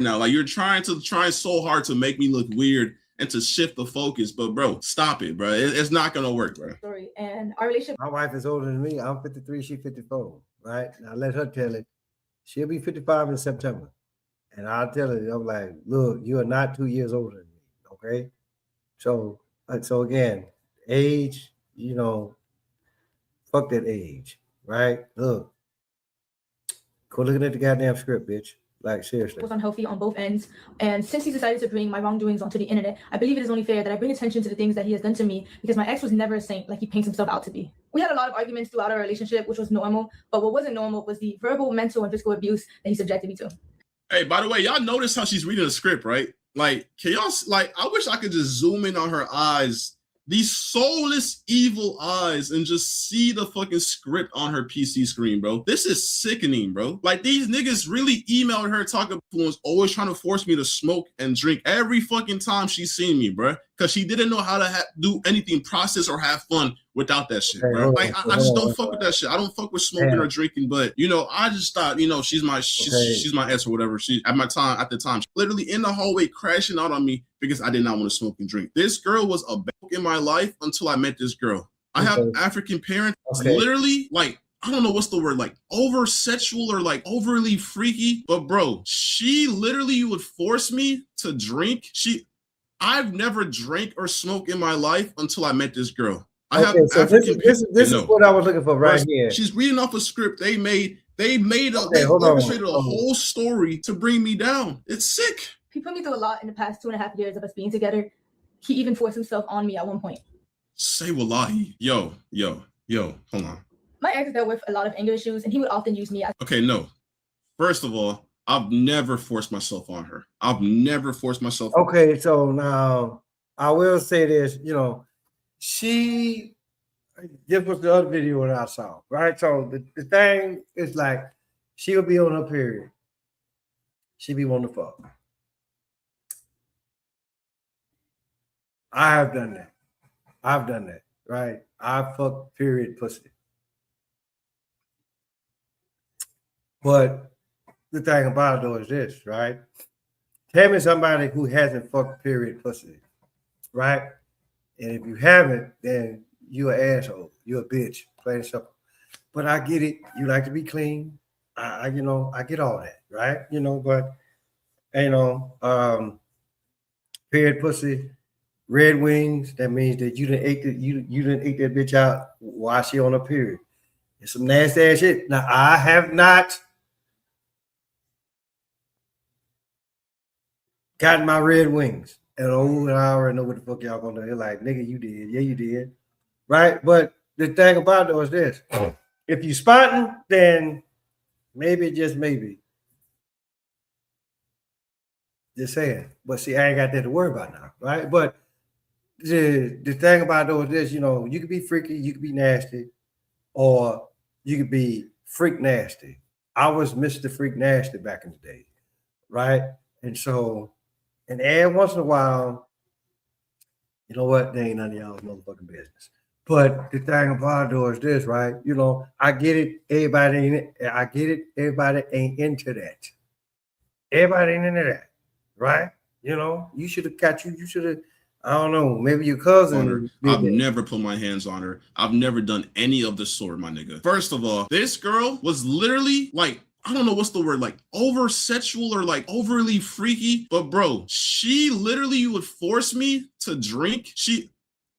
S2: now? Like, you're trying so hard to make me look weird and to shift the focus, but bro, stop it, bro. It's not gonna work, bro.
S3: Story. And our relationship.
S1: My wife is older than me. I'm 53, she's 54, right? Now let her tell it. She'll be 55 in September. And I'll tell her, I'm like, look, you are not 2 years older than me, okay? So again, age, you know, fuck that age, right? Look, go looking at the goddamn script, bitch. Like, seriously.
S3: Was unhealthy on both ends. And since he decided to bring my wrongdoings onto the internet, I believe it is only fair that I bring attention to the things that he has done to me, because my ex was never a saint like he paints himself out to be. We had a lot of arguments throughout our relationship, which was normal. But what wasn't normal was the verbal, mental, and physical abuse that he subjected me to.
S2: Hey, by the way, y'all notice how she's reading the script, right? Like, can y'all, like, I wish I could just zoom in on her eyes, these soulless, evil eyes, and just see the fucking script on her PC screen, bro. This is sickening, bro. Like, these niggas really emailed her talking influence, always trying to force me to smoke and drink every fucking time she's seen me, bro. Because she didn't know how to do anything, process or have fun without that shit, bro. Like, I just don't fuck with that shit. I don't fuck with smoking or drinking, but, you know, I just thought, you know, she's my ex or whatever. She, at the time, literally in the hallway crashing out on me because I did not want to smoke and drink. This girl was a back in my life until I met this girl. I have African parents, literally, like, I don't know what's the word, like over sexual or like overly freaky, but bro, she literally would force me to drink. I've never drank or smoked in my life until I met this girl. I have
S1: so
S2: African
S1: this is what I was looking for right here.
S2: She's reading off a script they orchestrated a whole story to bring me down. It's sick.
S3: He put me through a lot in the past 2.5 years of us being together. He even forced himself on me at one point.
S2: Say wallahi. Yo, hold on.
S3: My ex dealt with a lot of anger issues, and he would often use me as—
S2: Okay, no. First of all, I've never forced myself on her. I've never forced myself on her.
S1: Okay, so now I will say this, you know, this was the other video that I saw, right? So the thing is like, she'll be on her period. She be wanting to fuck. I have done that. I've done that, right? I fuck period pussy. But the thing about it though is this, right? Tell me somebody who hasn't fucked period pussy, right? And if you haven't, then you're an asshole. You're a bitch, plain and simple. But I get it. You like to be clean. I get all that, right? But period pussy, red wings. That means that you didn't ate that bitch out while she on her period. It's some nasty ass shit. Now I have not gotten my red wings. And I already know what the fuck y'all gonna do. They're like, nigga, you did. Yeah, you did. Right? But the thing about it was this. If you spotting, then maybe, just maybe. Just saying. But see, I ain't got that to worry about now, right? But the thing about it was this, you could be freaky, you could be nasty, or you could be freak nasty. I was Mr. Freak Nasty back in the day, right? And so, and every once in a while, you know what? They ain't none of y'all's motherfucking business. But the thing about it is this, right? I get it. Everybody ain't it. I get it. Everybody ain't into that. Everybody ain't into that, right? You should have got you. You should have. I don't know. Maybe your cousin.
S2: I've never put my hands on her. I've never done any of the sort, my nigga. First of all, this girl was literally like, I don't know what's the word, like over sexual or like overly freaky. But bro, she literally would force me to drink.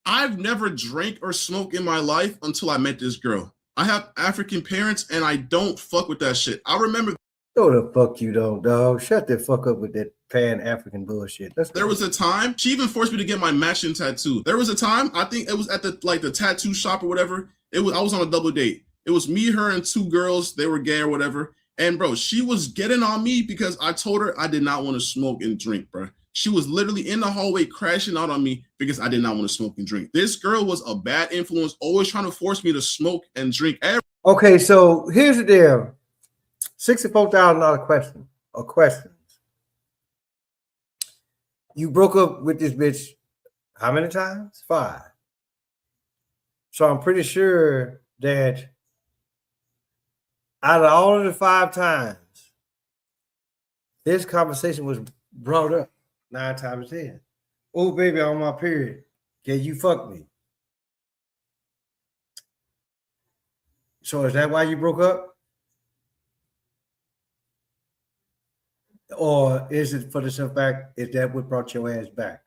S2: I've never drank or smoked in my life until I met this girl. I have African parents and I don't fuck with that shit. I remember.
S1: No, the fuck you don't, dog. Shut the fuck up with that Pan-African bullshit.
S2: There was a time she even forced me to get my matching tattoo. There was a time, I think it was at the tattoo shop or whatever. I was on a double date. It was me, her, and two girls. They were gay or whatever. And bro, she was getting on me because I told her I did not want to smoke and drink, bro. She was literally in the hallway crashing out on me because I did not want to smoke and drink. This girl was a bad influence, always trying to force me to smoke and drink.
S1: Okay, so here's the deal. $64,000 question or questions. You broke up with this bitch how many times? 5. So I'm pretty sure that out of all of the 5 times, this conversation was brought up 9 times 10. Oh, baby, on my period. Can you fuck me? So is that why you broke up? Or is it for the simple fact, is that what brought your ass back?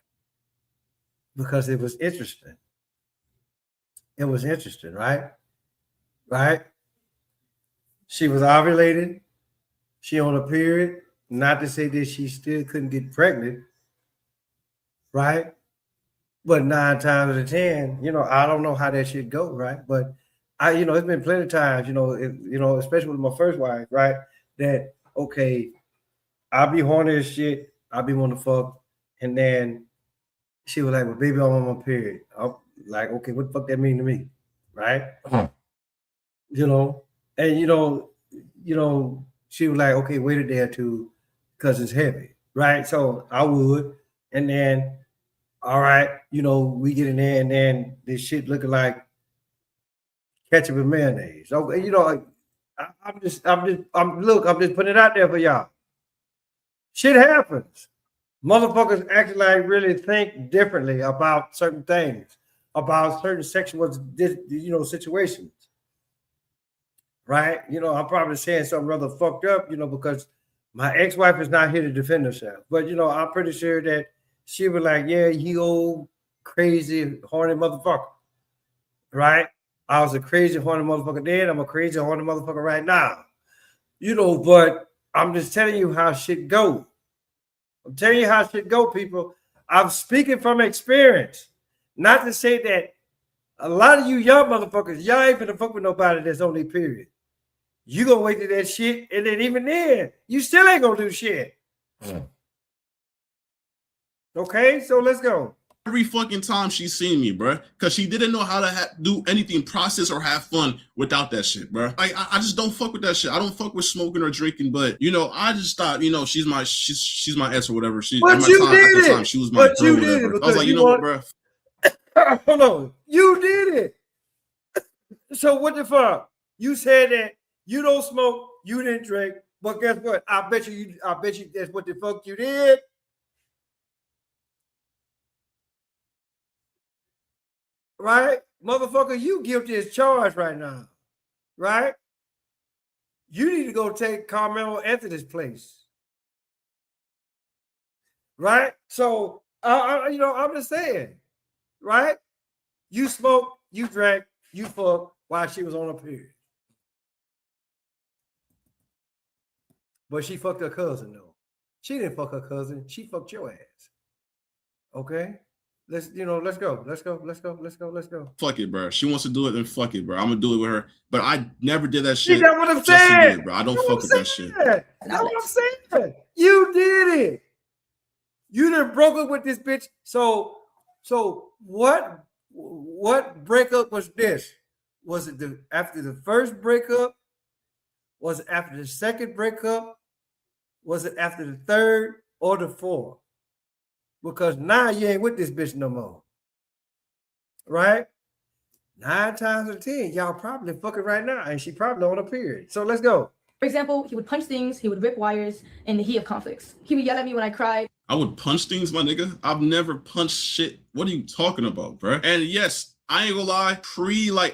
S1: Because it was interesting. It was interesting, right? Right? She was ovulated. She on a period. Not to say that she still couldn't get pregnant, right? But 9 times out of 10, I don't know how that shit go, right? But it's been plenty of times, especially with my first wife, right? That, okay, I'll be horny as shit. I'll be wanting to fuck. And then she was like, well, baby, I'm on my period. I'm like, okay, what the fuck that mean to me? Right? And she was like, okay, wait a day or two because it's heavy. Right? So I would. And then, all right, we get in there and then this shit looking like ketchup and mayonnaise. So, I'm just putting it out there for y'all. Shit happens. Motherfuckers actually like really think differently about certain things, about certain sexual, situations. Right? I'm probably saying something rather fucked up, because my ex-wife is not here to defend herself. But, I'm pretty sure that she was like, yeah, you old crazy, horny motherfucker. Right? I was a crazy, horny motherfucker then. I'm a crazy, horny motherfucker right now. But I'm just telling you how shit go. I'm telling you how shit go, people. I'm speaking from experience. Not to say that a lot of you young motherfuckers, y'all ain't gonna fuck with nobody that's on their period. You gonna wait to that shit, and then even then, you still ain't gonna do shit. Okay, so let's go.
S2: Every fucking time she's seen me, bro, because she didn't know how to do anything, process or have fun without that shit, bro. Like I just don't fuck with that shit. I don't fuck with smoking or drinking, but I just thought, she's my ex or whatever. She
S1: but
S2: at my
S1: you
S2: time,
S1: did
S2: at the
S1: it.
S2: time, she was my
S1: but
S2: girl,
S1: you
S2: whatever.
S1: did it
S2: I was like, what, bro?
S1: Hold on, you did it. So what the fuck? You said that you don't smoke, you didn't drink, but guess what? I bet you that's what the fuck you did. Right? Motherfucker, you guilty as charged right now. Right? You need to go take Carmelo Anthony's place. Right? So, I'm just saying, right? You smoked, you drank, you fucked while she was on her period. But she fucked her cousin, though. She didn't fuck her cousin. She fucked your ass. Okay? Let's go.
S2: Fuck it, bro. She wants to do it, then fuck it, bro. I'm gonna do it with her. But I never did that shit.
S1: You got what I'm
S2: just to do
S1: saying?
S2: it, bro. I don't fuck with that shit.
S1: That's what I'm saying. You did it. You done broke up with this bitch. So what breakup was this? Was it after the first breakup? Was it after the second breakup? Was it after the third or the fourth? Because now you ain't with this bitch no more. Right? 9 times out of 10, y'all probably fucking right now, and she probably on a period. So let's go.
S3: For example, he would punch things, he would rip wires in the heat of conflicts. He would yell at me when I cried.
S2: I would punch things, my nigga. I've never punched shit. What are you talking about, bro? And yes, I ain't gonna lie,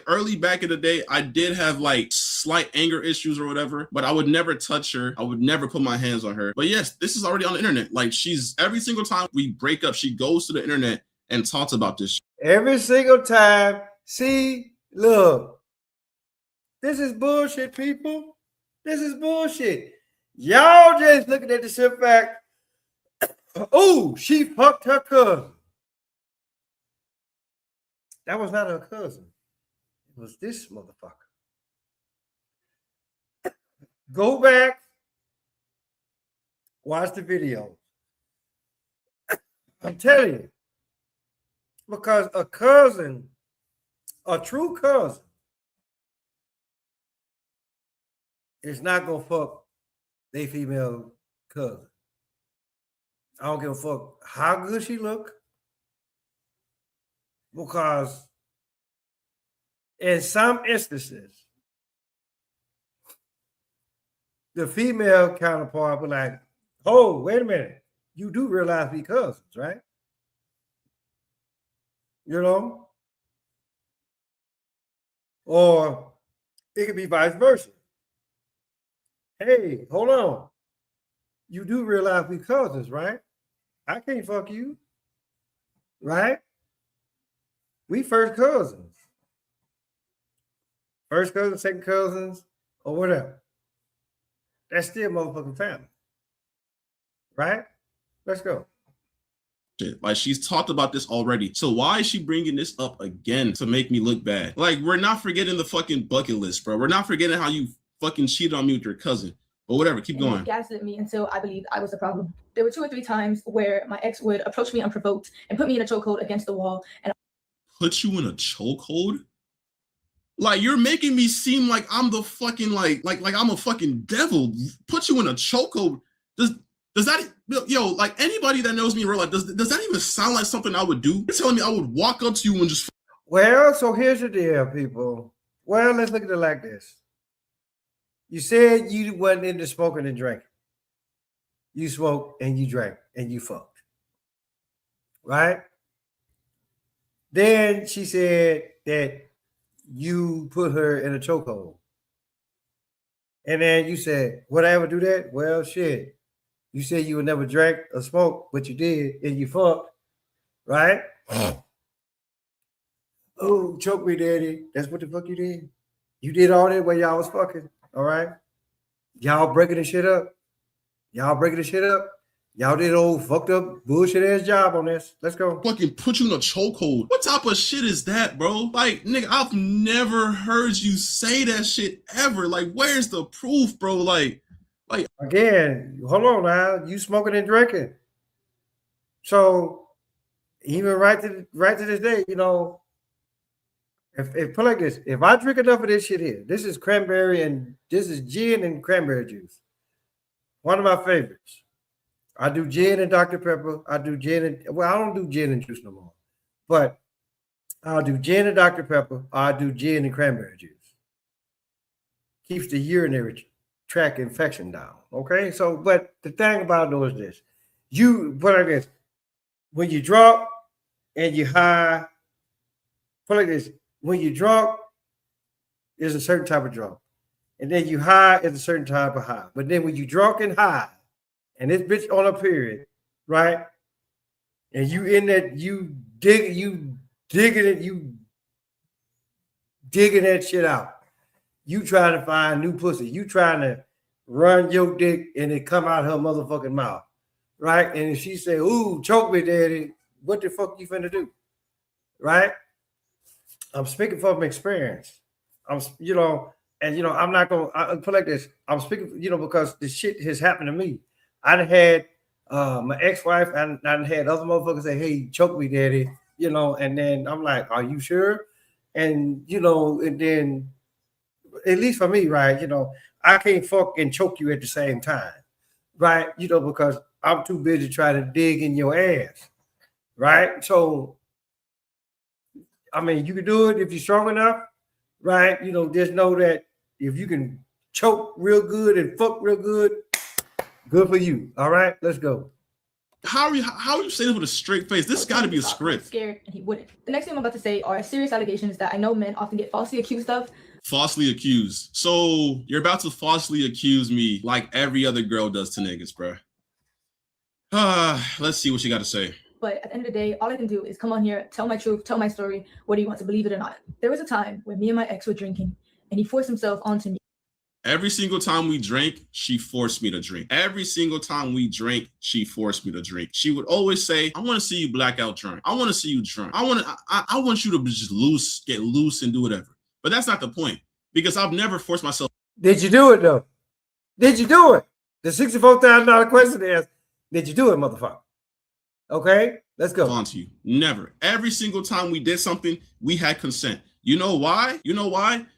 S2: early back in the day, I did have like slight anger issues or whatever, but I would never touch her. I would never put my hands on her. But yes, this is already on the internet. Like every single time we break up, she goes to the internet and talks about this shit.
S1: Every single time. See, look, this is bullshit, people. This is bullshit. Y'all just looking at the simple fact, oh, she fucked her cousin. That was not her cousin. It was this motherfucker. Go back, watch the video. I'm telling you, because a cousin, a true cousin, is not gonna fuck their female cousin. I don't give a fuck how good she look, because in some instances, the female counterpart will like, oh, wait a minute, you do realize we cousins, right? You know? Or it could be vice versa. Hey, hold on. You do realize we cousins, right? I can't fuck you. Right? We first cousins. First cousins, second cousins, or whatever. That's still motherfucking family. Right? Let's go.
S2: Like, she's talked about this already. So why is she bringing this up again to make me look bad? Like, we're not forgetting the fucking bucket list, bro. We're not forgetting how you fucking cheated on me with your cousin. But whatever, keep going.
S3: He gaslit me until I believed I was the problem. There were 2 or 3 times where my ex would approach me unprovoked and put me in a chokehold against the wall. And
S2: put you in a chokehold? Like, you're making me seem like I'm the fucking like I'm a fucking devil. Put you in a chokehold. Does that, yo, like, anybody that knows me in real life, does that even sound like something I would do? You're telling me I would walk up to you and just...
S1: Well, so here's the deal, people. Well, let's look at it like this. You said you wasn't into smoking and drinking. You smoked and you drank and you fucked. Right? Then she said that you put her in a chokehold. And then you said, would I ever do that? Well, shit. You said you would never drink or smoke, but you did, and you fucked, right? Oh, choke me, daddy. That's what the fuck you did. You did all that while y'all was fucking, all right? Y'all breaking the shit up. Y'all did old fucked up bullshit ass job on this. Let's go.
S2: Fucking put you in a chokehold. What type of shit is that, bro? Like, nigga, I've never heard you say that shit ever. Like, where's the proof, bro? Like,
S1: again, hold on now. You smoking and drinking. So even right to this day, you know, if put like this, if I drink enough of this shit here, this is cranberry and this is gin and cranberry juice. One of my favorites. I do gin and Dr. Pepper. I do gin and, well, I don't do gin and juice no more, but I'll do gin and Dr. Pepper. I do gin and cranberry juice. Keeps the urinary tract infection down. Okay, so but the thing about it is this: put like this, when you drunk and you high, put like this, when you drunk, there's a certain type of drunk, and then you high is a certain type of high. But then when you drunk and high, and this bitch on a period, right? And you in that, you digging that shit out. You trying to find new pussy. You trying to run your dick and it come out her motherfucking mouth, right? And if she say, "Ooh, choke me, daddy," what the fuck you finna do, right? I'm speaking from experience. I'm not gonna put like this. I'm speaking, because this shit has happened to me. I done had my ex-wife, and I done had other motherfuckers say, "Hey, choke me, daddy," and then I'm like, "Are you sure?" And and then at least for me, right, I can't fuck and choke you at the same time, right? Because I'm too busy trying to dig in your ass, right? So, I mean, you can do it if you're strong enough, right? Just know that if you can choke real good and fuck real good, good for you. All right, let's go.
S2: How are you saying this with a straight face? This got to be a script.
S3: Scared, and he wouldn't. The next thing I'm about to say are serious allegations that I know men often get falsely accused of.
S2: Falsely accused. So you're about to falsely accuse me like every other girl does to niggas, bro. Let's see what you got to say.
S3: But at the end of the day, all I can do is come on here, tell my truth, tell my story, whether you want to believe it or not. There was a time when me and my ex were drinking, and he forced himself onto me.
S2: Every single time we drank, she forced me to drink. Every single time we drank, she forced me to drink. She would always say, "I want to see you blackout drunk. I want to see you drunk. I want you to just get loose and do whatever." But that's not the point, because I've never forced myself.
S1: Did you do it though? Did you do it? The $64,000 question is, did you do it, motherfucker? Okay, let's go.
S2: On to you. Never. Every single time we did something, we had consent. You know why?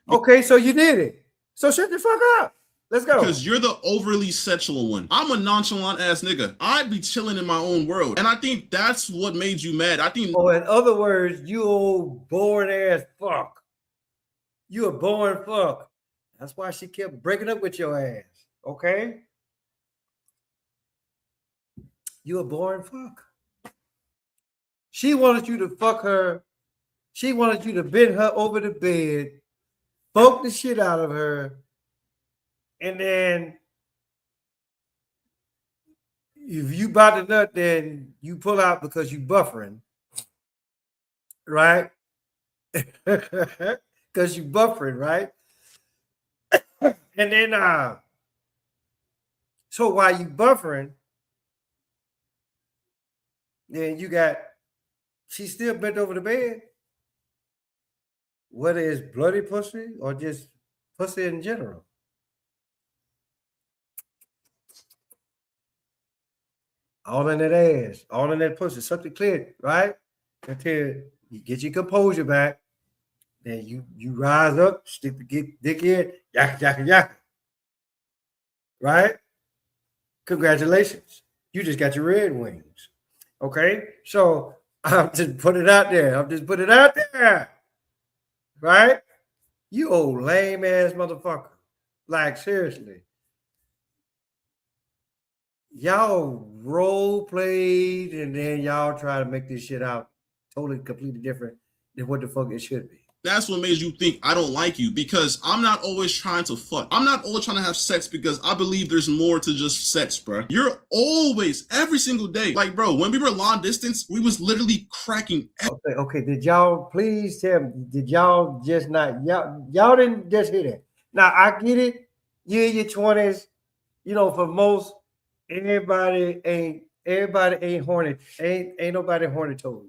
S1: Okay, so you did it. So shut the fuck up. Let's go.
S2: Because you're the overly sexual one. I'm a nonchalant ass nigga. I'd be chilling in my own world. And I think that's what made you mad. I think.
S1: Oh, in other words, you old boring ass fuck. You a boring fuck. That's why she kept breaking up with your ass. Okay? You a boring fuck. She wanted you to fuck her. She wanted you to bend her over the bed, poke the shit out of her, and then if you about to nut, then you pull out because you buffering, right? Because you buffering, right? And then so while you buffering, then she's still bent over the bed, whether it's bloody pussy or just pussy in general. All in that ass, all in that pussy, something clear, right? Until you get your composure back, then you rise up, stick the dick in, yakka. Right? Congratulations. You just got your red wings. Okay? So I'm just put it out there. Right? You old lame ass motherfucker. Like, seriously. Y'all role played and then y'all try to make this shit out totally completely different than what the fuck it should be.
S2: That's what made you think I don't like you, because I'm not always trying to fuck. I'm not always trying to have sex because I believe there's more to just sex, bro. You're always, every single day. Like, bro, when we were long distance, we was literally cracking.
S1: Okay. Did y'all please tell me, did y'all just not, y'all didn't just hear that. Now, I get it. You're in your 20s. For most, everybody ain't horny. Ain't nobody horny told.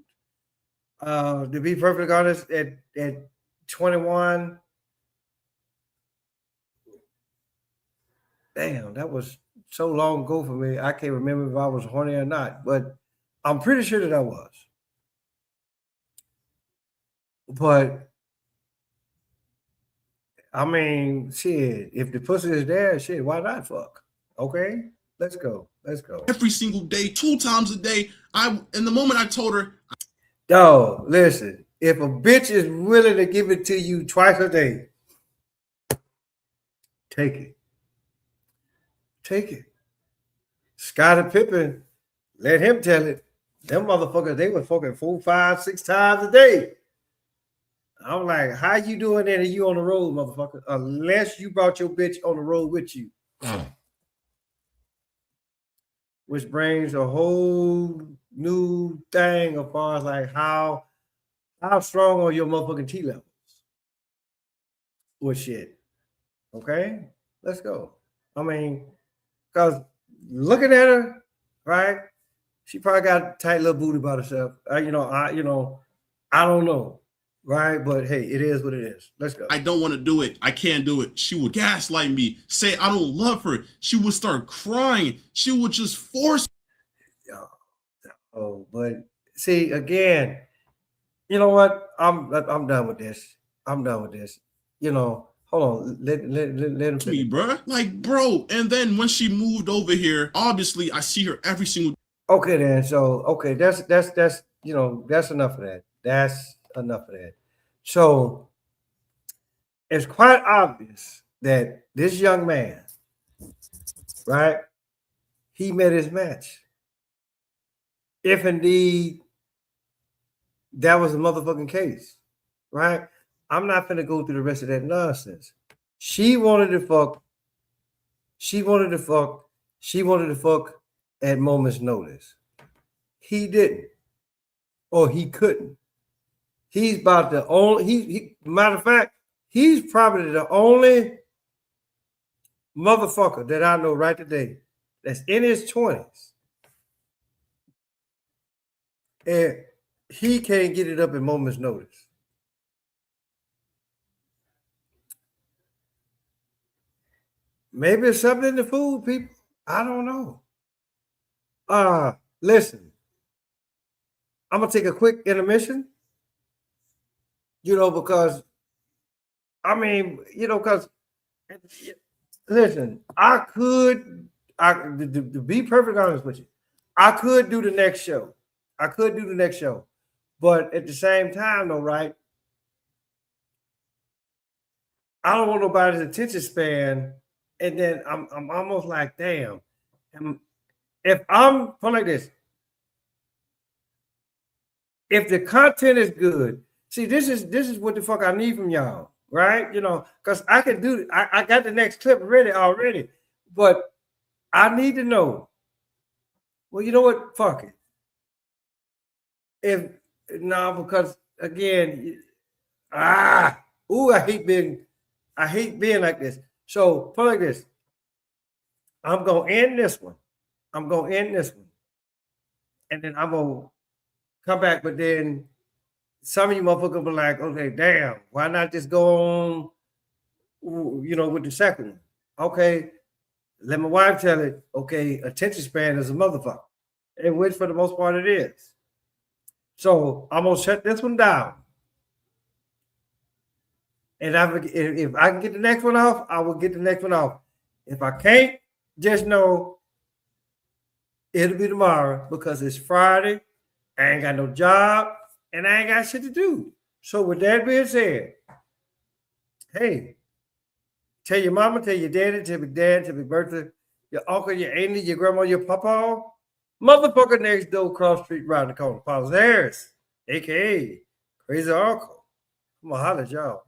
S1: To be perfectly honest, at 21, damn, that was so long ago for me. I can't remember if I was horny or not, but I'm pretty sure that I was. But I mean, shit, if the pussy is there, shit, why not fuck? Okay, let's go.
S2: Every single day, 2 times a day. In the moment I told her,
S1: dog, listen, if a bitch is willing to give it to you twice a day, take it. Scottie Pippen, let him tell it. Them motherfuckers, they were fucking 4, 5, 6 times a day. I'm like, how you doing that and you on the road, motherfucker? Unless you brought your bitch on the road with you. Which brings a whole new thing as far as like how strong are your motherfucking T levels with shit. Okay, let's go. I mean, because looking at her, right? She probably got a tight little booty about herself. I don't know, right? But hey, it is what it is. Let's go.
S2: I don't want to do it. I can't do it. She would gaslight me, say I don't love her. She would start crying. She would just force.
S1: Oh, but see again, you know what? I'm done with this. I'm done with this. You know, hold on. Let him
S2: me,
S1: finish.
S2: bruh. Like, bro. And then when she moved over here, obviously I see her every single.
S1: Okay, then. So okay, that's you know, that's enough of that. That's enough of that. So it's quite obvious that this young man, right? He met his match. If indeed that was the motherfucking case, right? I'm not gonna go through the rest of that nonsense. She wanted to fuck. She wanted to fuck. She wanted to fuck at moment's notice. He didn't, or he couldn't. He's about the only. He matter of fact, he's probably the only motherfucker that I know right today that's in his 20s. And he can't get it up at moment's notice. Maybe it's something in the food, people. I don't know. Listen. I'm gonna take a quick intermission. You know, because I mean, you know, because listen, to be perfectly honest with you, I could do the next show. But at the same time, though, right? I don't want nobody's attention span, and then I'm almost like, damn. If I'm put like this, if the content is good, see, this is what the fuck I need from y'all, right? You know, because I can do. I got the next clip ready already, but I need to know. Well, you know what? Fuck it. Because again, I hate being like this. So put like this. I'm gonna end this one. And then I'm gonna come back. But then some of you motherfuckers will be like, okay, damn, why not just go on, you know, with the second one? Okay, let my wife tell it. Okay, attention span is a motherfucker, in which for the most part it is. So I'm gonna shut this one down. And if I can get the next one off, I will get the next one off. If I can't, just know it'll be tomorrow because it's Friday. I ain't got no job and I ain't got shit to do. So with that being said, hey, tell your mama, tell your daddy, tell your dad, tell your Bertha, your uncle, your auntie, your grandma, your papa, motherfucker next door, cross street, round the corner. Paul's Harris, aka Crazy Uncle. I'm gonna holler at y'all.